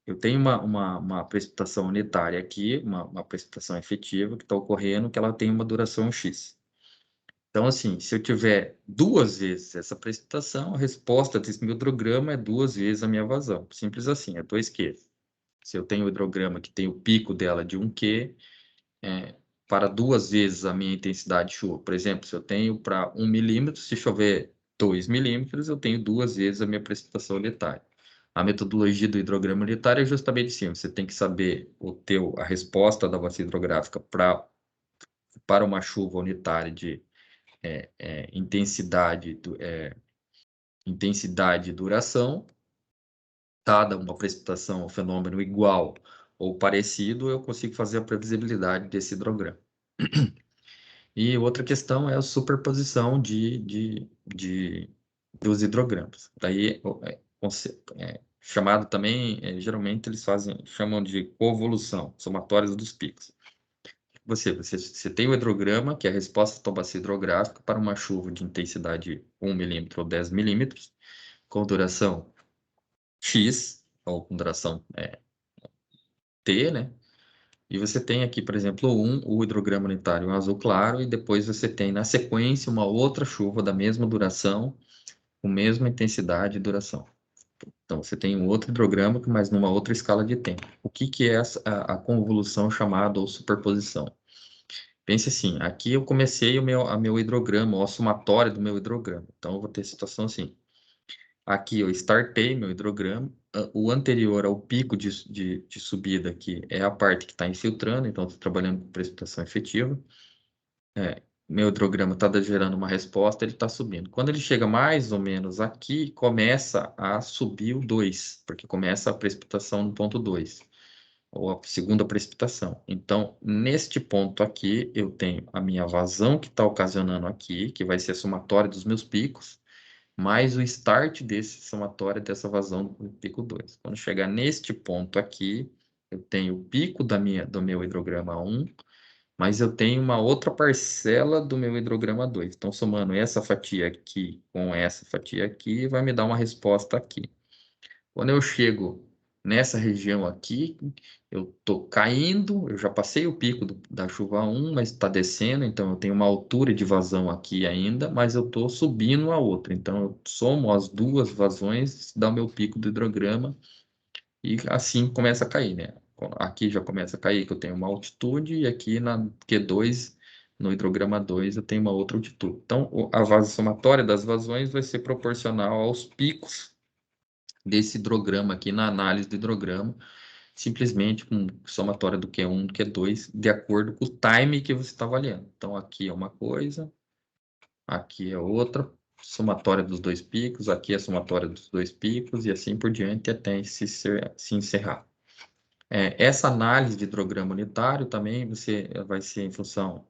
Eu tenho uma precipitação unitária aqui, uma precipitação efetiva que está ocorrendo, que ela tem uma duração X. Então, assim, se eu tiver 2 vezes essa precipitação, a resposta desse meu hidrograma é 2 vezes a minha vazão. Simples assim, é 2Q. Se eu tenho o hidrograma que tem o pico dela de 1Q, para 2 vezes a minha intensidade de chuva. Por exemplo, se eu tenho para 1 milímetro, se chover 2 milímetros, eu tenho 2 vezes a minha precipitação unitária. A metodologia do hidrograma unitário é justamente assim, você tem que saber a resposta da bacia hidrográfica para uma chuva unitária de intensidade e duração, dada uma precipitação, um fenômeno igual ou parecido, eu consigo fazer a previsibilidade desse hidrograma. E outra questão é a superposição dos hidrogramas. Daí, chamado também, geralmente eles chamam de covolução, somatórios dos picos. Você tem o hidrograma, que é a resposta da bacia hidrográfica para uma chuva de intensidade 1 milímetro ou 10 milímetros, com duração X, ou com duração T, né? E você tem aqui, por exemplo, o hidrograma unitário em azul claro, e depois você tem, na sequência, uma outra chuva da mesma duração, com mesma intensidade e duração. Então, você tem um outro hidrograma, mas numa outra escala de tempo. O que é a convolução chamada ou superposição? Pense assim, aqui eu comecei a meu hidrograma, ou a somatória do meu hidrograma. Então, eu vou ter situação assim. Aqui eu startei meu hidrograma, o anterior ao pico de subida aqui é a parte que está infiltrando, então estou trabalhando com precipitação efetiva. Meu hidrograma está gerando uma resposta, ele está subindo. Quando ele chega mais ou menos aqui, começa a subir o 2, porque começa a precipitação no ponto 2, ou a segunda precipitação. Então, neste ponto aqui, eu tenho a minha vazão que está ocasionando aqui, que vai ser a somatória dos meus picos, mais o start desse somatório dessa vazão do pico 2. Quando chegar neste ponto aqui, eu tenho o pico do meu hidrograma 1, mas eu tenho uma outra parcela do meu hidrograma 2. Então, somando essa fatia aqui com essa fatia aqui, vai me dar uma resposta aqui. Quando eu chego nessa região aqui, eu estou caindo, eu já passei o pico da chuva 1, mas está descendo, então eu tenho uma altura de vazão aqui ainda, mas eu estou subindo a outra. Então, eu somo as duas vazões, dá o meu pico do hidrograma, e assim começa a cair, né? Aqui já começa a cair, que eu tenho uma altitude, e aqui na Q2, no hidrograma 2, eu tenho uma outra altitude. Então, a somatória das vazões vai ser proporcional aos picos desse hidrograma aqui na análise do hidrograma, simplesmente com somatória do Q1 do Q2, de acordo com o time que você está avaliando. Então, aqui é uma coisa, aqui é outra, somatória dos dois picos, aqui é a somatória dos dois picos, e assim por diante até se encerrar. Essa análise de hidrograma unitário também vai ser em função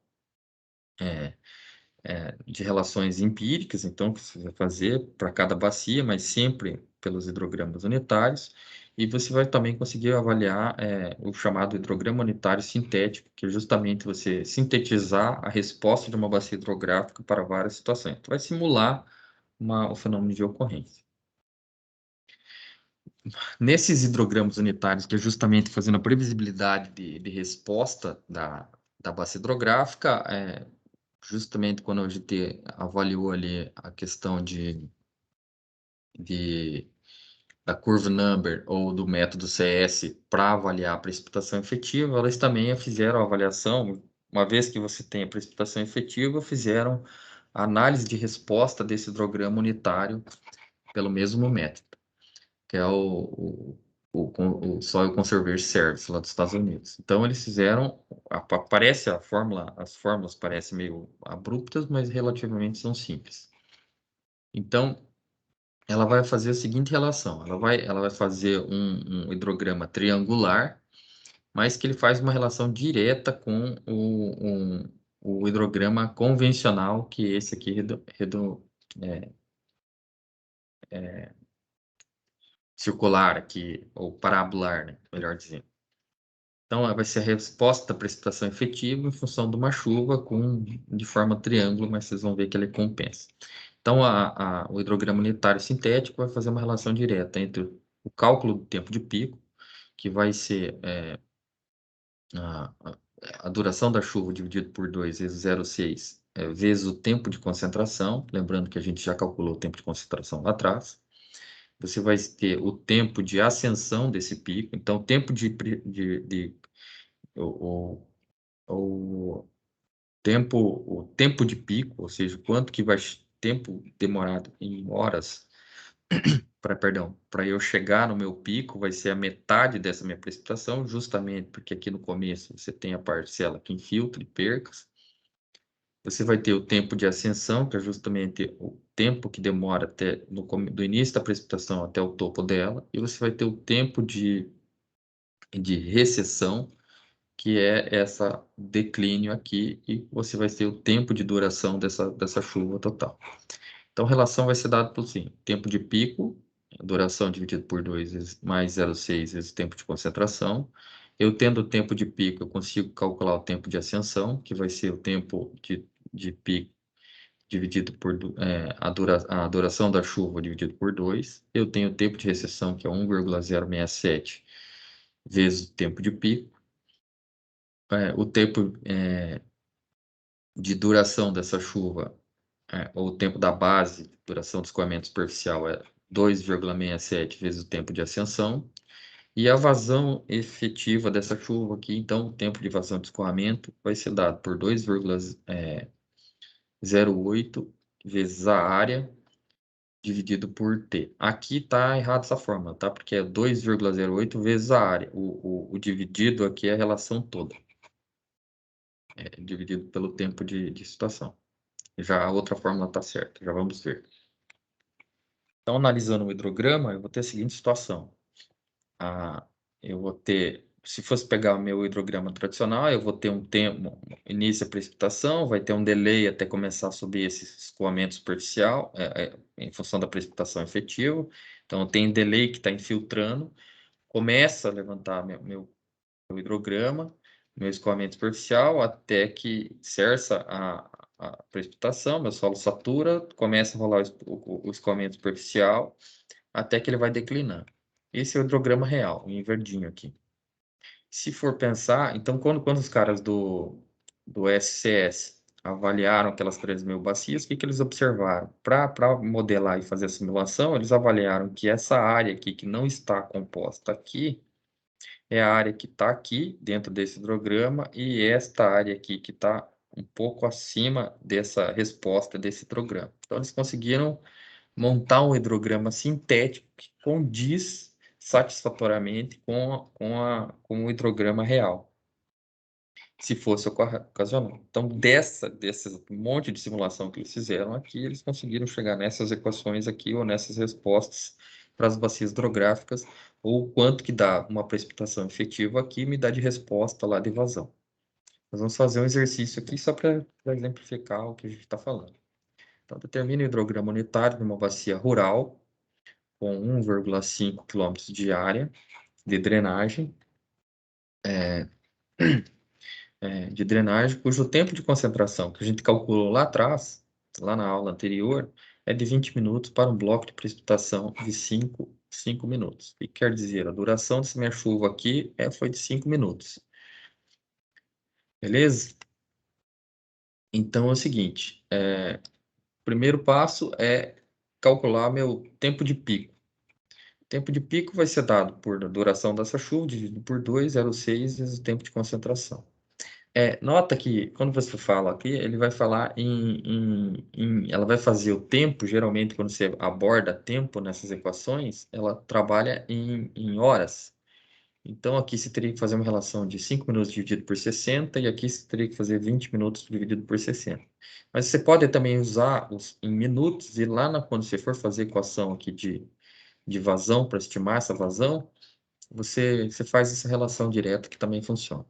de relações empíricas, então, que você vai fazer para cada bacia, mas sempre pelos hidrogramas unitários, e você vai também conseguir avaliar o chamado hidrograma unitário sintético, que é justamente você sintetizar a resposta de uma bacia hidrográfica para várias situações. Então, vai simular o fenômeno de ocorrência. Nesses hidrogramas unitários, que é justamente fazendo a previsibilidade de resposta da bacia hidrográfica, justamente quando a gente avaliou ali a questão de, da curve number ou do método CS para avaliar a precipitação efetiva, elas também fizeram a avaliação, uma vez que você tem a precipitação efetiva, fizeram a análise de resposta desse hidrograma unitário pelo mesmo método, que é o Soil Conservation Service lá dos Estados Unidos. Então eles fizeram, parece a fórmula, as fórmulas parecem meio abruptas, mas relativamente são simples. Então ela vai fazer a seguinte relação: ela vai fazer um hidrograma triangular, mas que ele faz uma relação direta com o hidrograma convencional, que é esse aqui circular aqui, ou parabolar, né, melhor dizendo. Então, vai ser a resposta da precipitação efetiva em função de uma chuva de forma triângulo, mas vocês vão ver que ele compensa. Então, o hidrograma unitário sintético vai fazer uma relação direta entre o cálculo do tempo de pico, que vai ser a, a duração da chuva dividido por 2 vezes 0,6 vezes o tempo de concentração, lembrando que a gente já calculou o tempo de concentração lá atrás. Você vai ter o tempo de ascensão desse pico, então o tempo o, o tempo de pico, ou seja, quanto que vai tempo demorado em horas para eu chegar no meu pico, vai ser a metade dessa minha precipitação, justamente porque aqui no começo você tem a parcela que infiltra e percas. Você vai ter o tempo de ascensão, que é justamente o tempo que demora do início da precipitação até o topo dela, e você vai ter o tempo de recessão, que é essa declínio aqui, e você vai ter o tempo de duração dessa chuva total. Então, a relação vai ser dada por assim, tempo de pico, duração dividido por 2 mais 0,6 vezes o tempo de concentração. Eu tendo o tempo de pico, eu consigo calcular o tempo de ascensão, que vai ser o tempo de pico dividido por a duração da chuva dividido por 2. Eu tenho o tempo de recessão, que é 1,067 vezes o tempo de pico. O tempo de duração dessa chuva, ou o tempo da base, duração do escoamento superficial, é 2,67 vezes o tempo de ascensão. E a vazão efetiva dessa chuva aqui, então, o tempo de vazão de escoamento vai ser dado por 2,08 vezes a área dividido por T. Aqui está errado essa fórmula, tá? Porque é 2,08 vezes a área. O dividido aqui é a relação toda. Dividido pelo tempo de situação. Já a outra fórmula está certa, já vamos ver. Então, analisando o hidrograma, eu vou ter a seguinte situação. Eu vou ter, se fosse pegar o meu hidrograma tradicional, eu vou ter um tempo, início da precipitação, vai ter um delay até começar a subir esse escoamento superficial, em função da precipitação efetiva. Então, tem delay que está infiltrando, começa a levantar meu hidrograma, meu escoamento superficial, até que cessa a precipitação, meu solo satura, começa a rolar o escoamento superficial, até que ele vai declinando. Esse é o hidrograma real, em verdinho aqui. Se for pensar, então quando os caras do SCS avaliaram aquelas 3.000 bacias, o que eles observaram? Para modelar e fazer a simulação, eles avaliaram que essa área aqui, que não está composta aqui, é a área que está aqui, dentro desse hidrograma, e esta área aqui, que está um pouco acima dessa resposta desse hidrograma. Então, eles conseguiram montar um hidrograma sintético que condiz satisfatoriamente com o hidrograma real, se fosse ocasional. Então, desse monte de simulação que eles fizeram aqui, eles conseguiram chegar nessas equações aqui, ou nessas respostas para as bacias hidrográficas, ou quanto que dá uma precipitação efetiva aqui, me dá de resposta lá de vazão. Nós vamos fazer um exercício aqui só para exemplificar o que a gente está falando. Então, determine o hidrograma unitário de uma bacia rural, com 1,5 km de área de drenagem, cujo tempo de concentração que a gente calculou lá atrás, lá na aula anterior, é de 20 minutos para um bloco de precipitação de 5 minutos. E quer dizer, a duração dessa minha chuva aqui foi de 5 minutos. Beleza? Então é o seguinte, o primeiro passo é calcular meu tempo de pico. O tempo de pico vai ser dado por duração dessa chuva, dividido por 2, 0,6 vezes o tempo de concentração. Nota que quando você fala aqui, ele vai falar ela vai fazer o tempo, geralmente quando você aborda tempo nessas equações, ela trabalha em horas. Então aqui você teria que fazer uma relação de 5 minutos dividido por 60, e aqui você teria que fazer 20 minutos dividido por 60. Mas você pode também usar em minutos, e lá quando você for fazer a equação aqui de vazão, para estimar essa vazão, você faz essa relação direta que também funciona.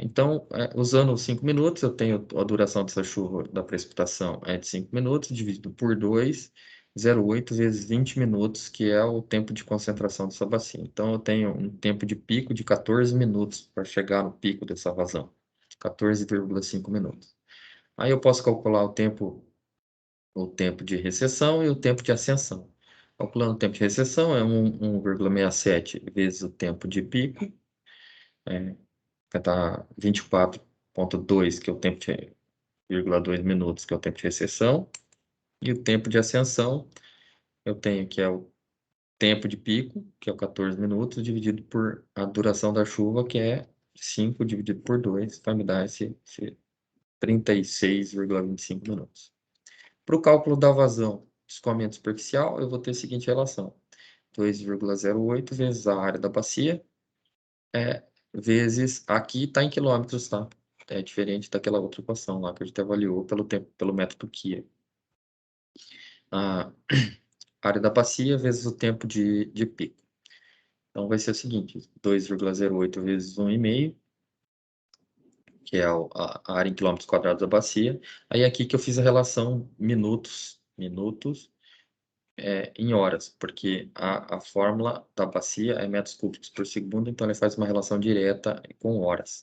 Então, usando os 5 minutos, eu tenho a duração dessa chuva, da precipitação, de 5 minutos, dividido por 2, 0,8 vezes 20 minutos, que é o tempo de concentração dessa bacia. Então, eu tenho um tempo de pico de 14 minutos para chegar no pico dessa vazão, 14,5 minutos. Aí eu posso calcular o tempo de recessão e o tempo de ascensão. Calculando o tempo de recessão, é 1,67 vezes o tempo de pico, vai dar 24,2, que é o tempo de 0,2 minutos, que é o tempo de recessão, e o tempo de ascensão, eu tenho que é o tempo de pico, que é o 14 minutos, dividido por a duração da chuva, que é 5 dividido por 2, vai me dar esse 36,25 minutos. Para o cálculo da vazão de escoamento superficial, eu vou ter a seguinte relação: 2,08 vezes a área da bacia, vezes, aqui está em quilômetros, tá? É diferente daquela outra equação lá que a gente avaliou pelo método Kia. A área da bacia vezes o tempo de pico. Então, vai ser o seguinte: 2,08 vezes 1,5, que é a área em quilômetros quadrados da bacia. Aí, aqui que eu fiz a relação minutos em horas, porque a fórmula da bacia é metros cúbicos por segundo, então ele faz uma relação direta com horas.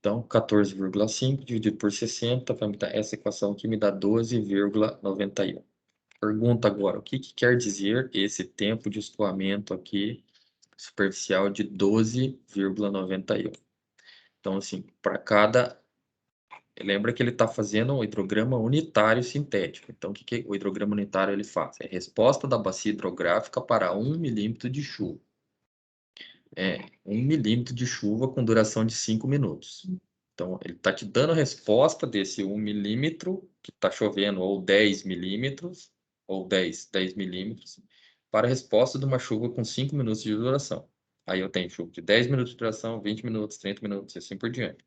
Então, 14,5 dividido por 60 vai me dar essa equação aqui, me dá 12,91. Pergunta agora, o que quer dizer esse tempo de escoamento aqui superficial de 12,91? Então, assim, para cada... Lembra que ele está fazendo um hidrograma unitário sintético. Então, o que o hidrograma unitário ele faz? É resposta da bacia hidrográfica para 1 milímetro de chuva. 1 milímetro de chuva com duração de 5 minutos. Então, ele está te dando a resposta desse 1 milímetro, que está chovendo, ou 10 milímetros, ou 10 milímetros, para a resposta de uma chuva com 5 minutos de duração. Aí eu tenho chuva de 10 minutos de duração, 20 minutos, 30 minutos, e assim por diante.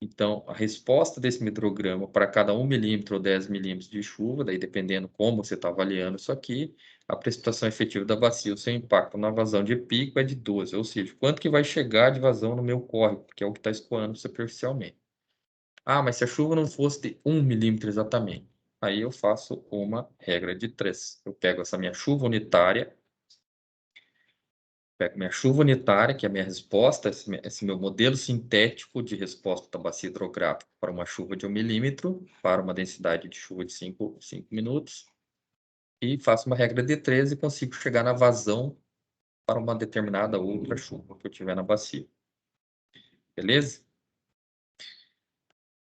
Então, a resposta desse hidrograma para cada 1 milímetro ou 10 milímetros de chuva, daí dependendo como você está avaliando isso aqui, a precipitação efetiva da bacia, o seu impacto na vazão de pico é de 12, ou seja, quanto que vai chegar de vazão no meu córrego, que é o que está escoando superficialmente. Ah, mas se a chuva não fosse de 1 milímetro exatamente, aí eu faço uma regra de 3. Eu pego essa minha chuva unitária, que é a minha resposta, esse meu modelo sintético de resposta da bacia hidrográfica para uma chuva de 1 milímetro, para uma densidade de chuva de 5 minutos, e faço uma regra de 3 e consigo chegar na vazão para uma determinada outra chuva que eu tiver na bacia. Beleza?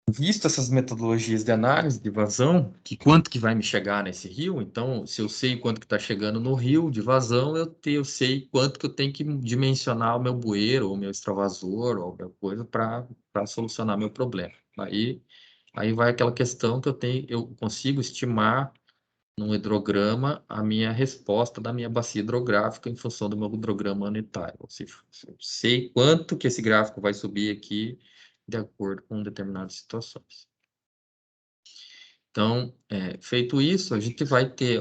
Visto essas metodologias de análise de vazão, que quanto que vai me chegar nesse rio, então, se eu sei quanto que está chegando no rio de vazão, eu sei quanto que eu tenho que dimensionar o meu bueiro, ou meu extravasor, ou alguma coisa para solucionar meu problema. Aí vai aquela questão que eu consigo estimar num hidrograma a minha resposta da minha bacia hidrográfica em função do meu hidrograma unitário. Ou seja, eu sei quanto que esse gráfico vai subir aqui de acordo com determinadas situações. Então, feito isso, a gente vai ter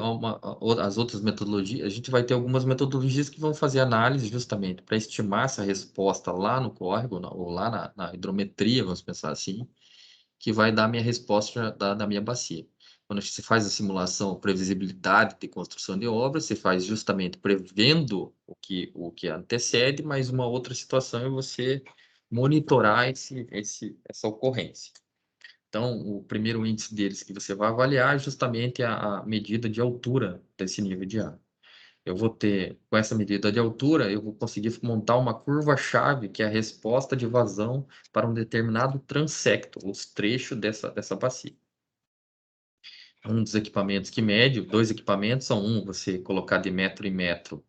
as outras metodologias, a gente vai ter algumas metodologias que vão fazer análise justamente para estimar essa resposta lá no córrego, ou lá na hidrometria, vamos pensar assim, que vai dar a minha resposta da minha bacia. Quando você faz a simulação, previsibilidade de construção de obra, você faz justamente prevendo o que antecede, mas uma outra situação é você monitorar essa ocorrência. Então, o primeiro índice deles que você vai avaliar é justamente a medida de altura desse nível de água. Eu vou ter, com essa medida de altura, eu vou conseguir montar uma curva-chave, que é a resposta de vazão para um determinado transecto, os trechos dessa bacia. Um dos equipamentos que mede, dois equipamentos são você colocar de metro em metro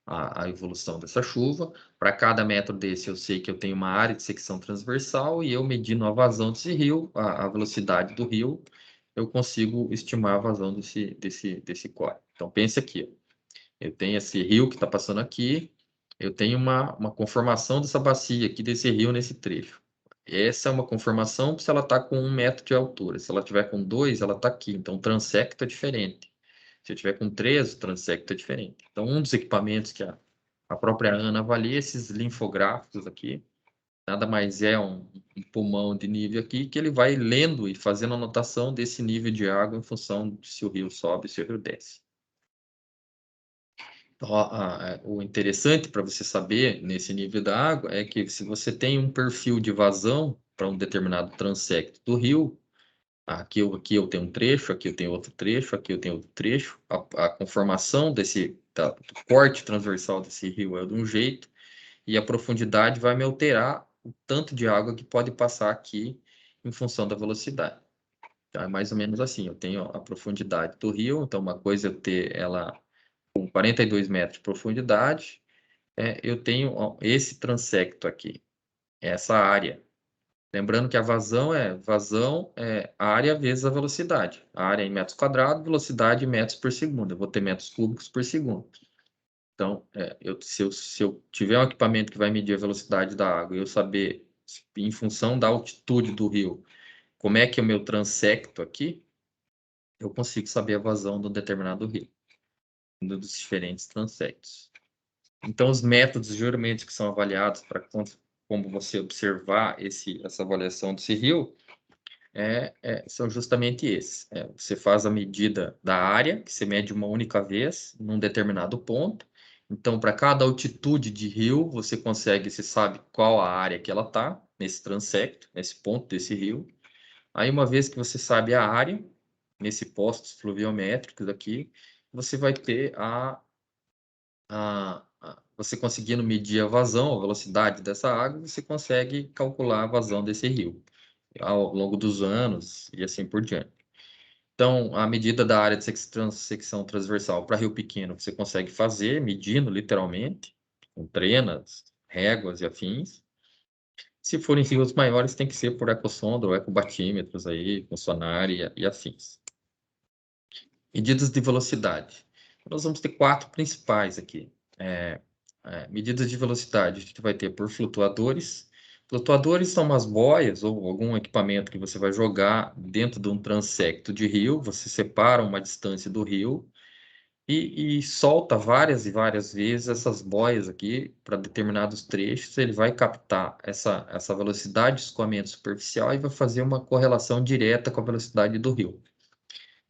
a evolução dessa chuva. Para cada metro desse, eu sei que eu tenho uma área de secção transversal e eu medindo a vazão desse rio, a velocidade do rio, eu consigo estimar a vazão desse córrego. Então, pense aqui, ó. Eu tenho esse rio que está passando aqui, eu tenho uma conformação dessa bacia aqui, desse rio nesse trecho. Essa é uma conformação se ela está com 1 metro de altura. Se ela tiver com 2, ela está aqui. Então, o transecto é diferente. Se eu tiver com 3, o transecto é diferente. Então, um dos equipamentos que a própria Ana avalia, esses linfográficos aqui, nada mais é um pulmão de nível aqui, que ele vai lendo e fazendo anotação desse nível de água em função de se o rio sobe, se o rio desce. O interessante para você saber nesse nível da água é que se você tem um perfil de vazão para um determinado transecto do rio, aqui eu tenho um trecho, aqui eu tenho outro trecho, aqui eu tenho outro trecho, a conformação do corte transversal desse rio é de um jeito, e a profundidade vai me alterar o tanto de água que pode passar aqui em função da velocidade. Então, é mais ou menos assim, eu tenho a profundidade do rio, então uma coisa é eu ter ela com 42 metros de profundidade, eu tenho esse transecto aqui, essa área. Lembrando que a vazão é área vezes a velocidade. A área em metros quadrados, velocidade em metros por segundo. Eu vou ter metros cúbicos por segundo. Então, se eu tiver um equipamento que vai medir a velocidade da água e eu saber, em função da altitude do rio, como é que é o meu transecto aqui, eu consigo saber a vazão de um determinado rio, dos diferentes transectos. Então, os métodos geralmente que são avaliados para como você observar essa avaliação desse rio são justamente esses. Você faz a medida da área, que você mede uma única vez, num determinado ponto. Então, para cada altitude de rio, você sabe qual a área que ela está, nesse transecto, nesse ponto desse rio. Aí, uma vez que você sabe a área, nesse postos fluviométricos aqui, você vai ter você conseguindo medir a vazão, a velocidade dessa água, você consegue calcular a vazão desse rio ao longo dos anos e assim por diante. Então, a medida da área de secção transversal para rio pequeno, você consegue fazer, medindo literalmente, com trenas, réguas e afins. Se forem rios maiores, tem que ser por ecossonda ou ecobatímetros aí, com sonar e afins. Medidas de velocidade. Nós vamos ter 4 principais aqui. Medidas de velocidade, a gente vai ter por flutuadores. Flutuadores são umas boias ou algum equipamento que você vai jogar dentro de um transecto de rio, você separa uma distância do rio e solta várias e várias vezes essas boias aqui para determinados trechos, ele vai captar essa velocidade de escoamento superficial e vai fazer uma correlação direta com a velocidade do rio.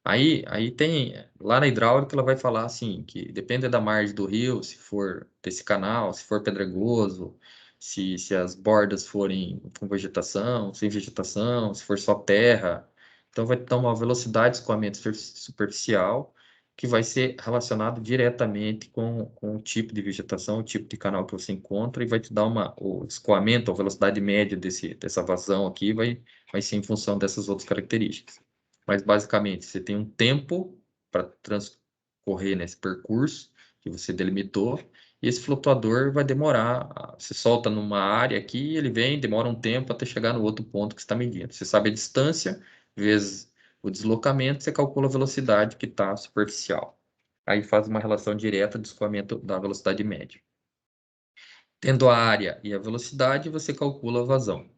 Aí tem, lá na hidráulica ela vai falar assim, que depende da margem do rio, se for desse canal, se for pedregoso, se as bordas forem com vegetação, sem vegetação, se for só terra. Então vai dar uma velocidade de escoamento superficial que vai ser relacionado diretamente com o tipo de vegetação, o tipo de canal que você encontra, e vai te dar o escoamento, a velocidade média dessa vazão aqui vai ser em função dessas outras características. Mas, basicamente, você tem um tempo para transcorrer nesse percurso que você delimitou, e esse flutuador vai demorar. Você solta numa área aqui, ele vem, demora um tempo até chegar no outro ponto que você está medindo. Você sabe a distância, vezes o deslocamento, você calcula a velocidade que está superficial. Aí faz uma relação direta do escoamento da velocidade média. Tendo a área e a velocidade, você calcula a vazão.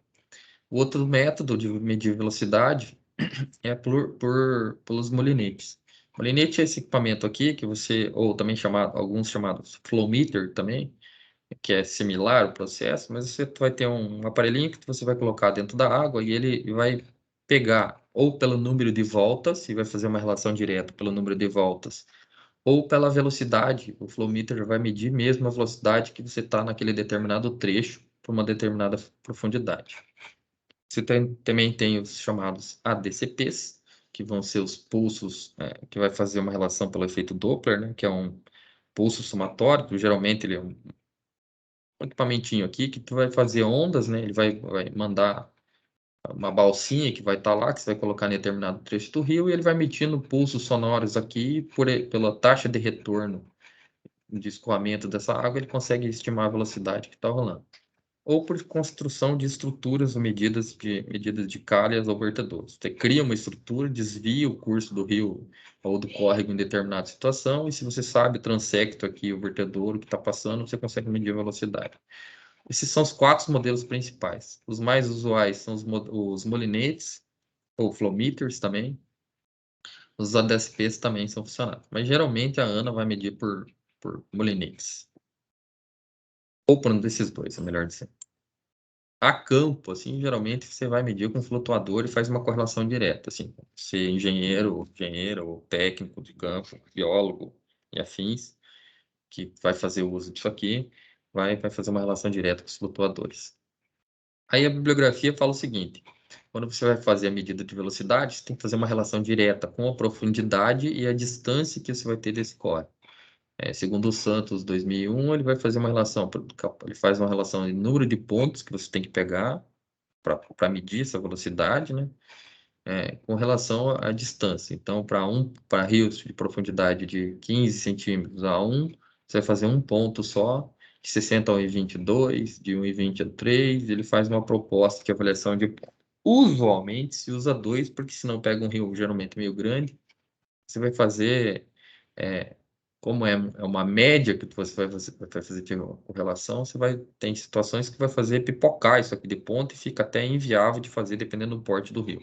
O outro método de medir velocidade é pelos molinetes. Molinete é esse equipamento aqui que você, ou também chamado, alguns chamados flow meter também, que é similar o processo, mas você vai ter um aparelhinho que você vai colocar dentro da água e ele vai pegar ou pelo número de voltas, e vai fazer uma relação direta pelo número de voltas, ou pela velocidade. O flow meter vai medir mesmo a velocidade que você está naquele determinado trecho por uma determinada profundidade. Você também tem os chamados ADCPs, que vão ser os pulsos, que vai fazer uma relação pelo efeito Doppler, né, que é um pulso somatório, geralmente ele é um equipamentinho aqui que tu vai fazer ondas, né? Ele vai mandar uma balsinha que vai estar lá, que você vai colocar em determinado trecho do rio, e ele vai emitindo pulsos sonoros aqui pela taxa de retorno de escoamento dessa água, ele consegue estimar a velocidade que está rolando. Ou por construção de estruturas ou medidas de calhas ou vertedouros. Você cria uma estrutura, desvia o curso do rio ou do córrego em determinada situação, e se você sabe o transecto aqui, o vertedouro que está passando, você consegue medir a velocidade. Esses são os 4 modelos principais. Os mais usuais são os molinetes, ou flow meters também. Os ADSPs também são funcionais. Mas geralmente a ANA vai medir por molinetes. Ou por um desses dois, é melhor dizer. A campo, assim, geralmente você vai medir com flutuador e faz uma correlação direta, assim. Ser engenheiro ou técnico de campo, biólogo e afins, que vai fazer o uso disso aqui, vai fazer uma relação direta com os flutuadores. Aí a bibliografia fala o seguinte: quando você vai fazer a medida de velocidade, você tem que fazer uma relação direta com a profundidade e a distância que você vai ter desse core. Segundo o Santos 2001, ele vai fazer uma relação, ele faz uma relação de número de pontos que você tem que pegar para medir essa velocidade, né? Com relação à distância. Então, para rios de profundidade de 15 centímetros a 1, você vai fazer um ponto só, de 60 a 1,22, de 1,20 a 3, ele faz uma proposta de avaliação de ponto. Usualmente se usa 2, porque senão pega um rio geralmente meio grande, você vai fazer, como é uma média que você vai fazer de correlação, você vai ter situações que vai fazer pipocar isso aqui de ponto e fica até inviável de fazer dependendo do porte do rio.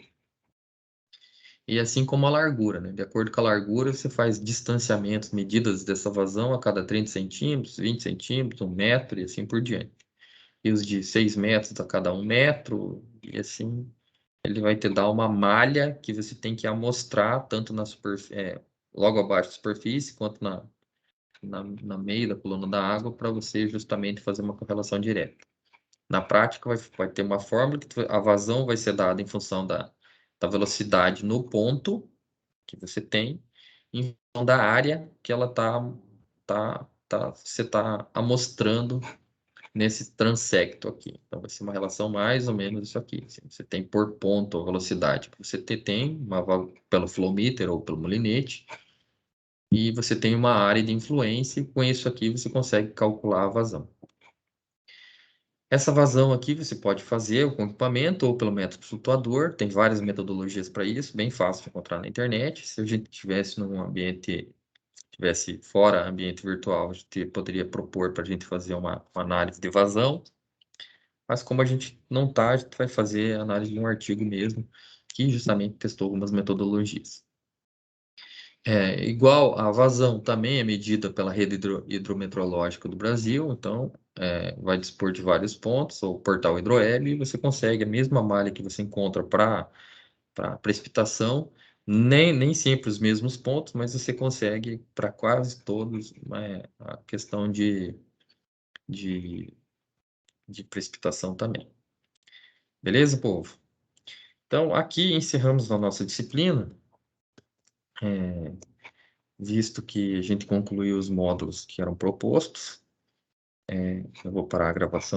E assim como a largura, né? De acordo com a largura, você faz distanciamentos, medidas dessa vazão a cada 30 centímetros, 20 centímetros, 1 metro e assim por diante. E os de 6 metros a cada 1 metro, e assim ele vai te dar uma malha que você tem que amostrar tanto na logo abaixo da superfície, quanto na meio da coluna da água, para você justamente fazer uma correlação direta. Na prática, vai ter uma fórmula que a vazão vai ser dada em função da velocidade no ponto que você tem, em função da área que ela você está amostrando nesse transecto aqui. Então, vai ser uma relação mais ou menos isso aqui. Você tem por ponto a velocidade que você tem, pelo flow meter ou pelo molinete, e você tem uma área de influência, e com isso aqui você consegue calcular a vazão. Essa vazão aqui você pode fazer com equipamento ou pelo método flutuador, tem várias metodologias para isso, bem fácil de encontrar na internet. Se a gente tivesse fora ambiente virtual, a gente poderia propor para a gente fazer uma análise de vazão, mas como a gente não está, a gente vai fazer a análise de um artigo mesmo, que justamente testou algumas metodologias. Igual a vazão também é medida pela rede hidrometeorológica do Brasil, então vai dispor de vários pontos, ou portal Hidrohélio, e você consegue a mesma malha que você encontra para precipitação, nem sempre os mesmos pontos, mas você consegue para quase todos a questão de, de precipitação também. Beleza, povo? Então, aqui encerramos a nossa disciplina. visto que a gente concluiu os módulos que eram propostos. Eu vou parar a gravação.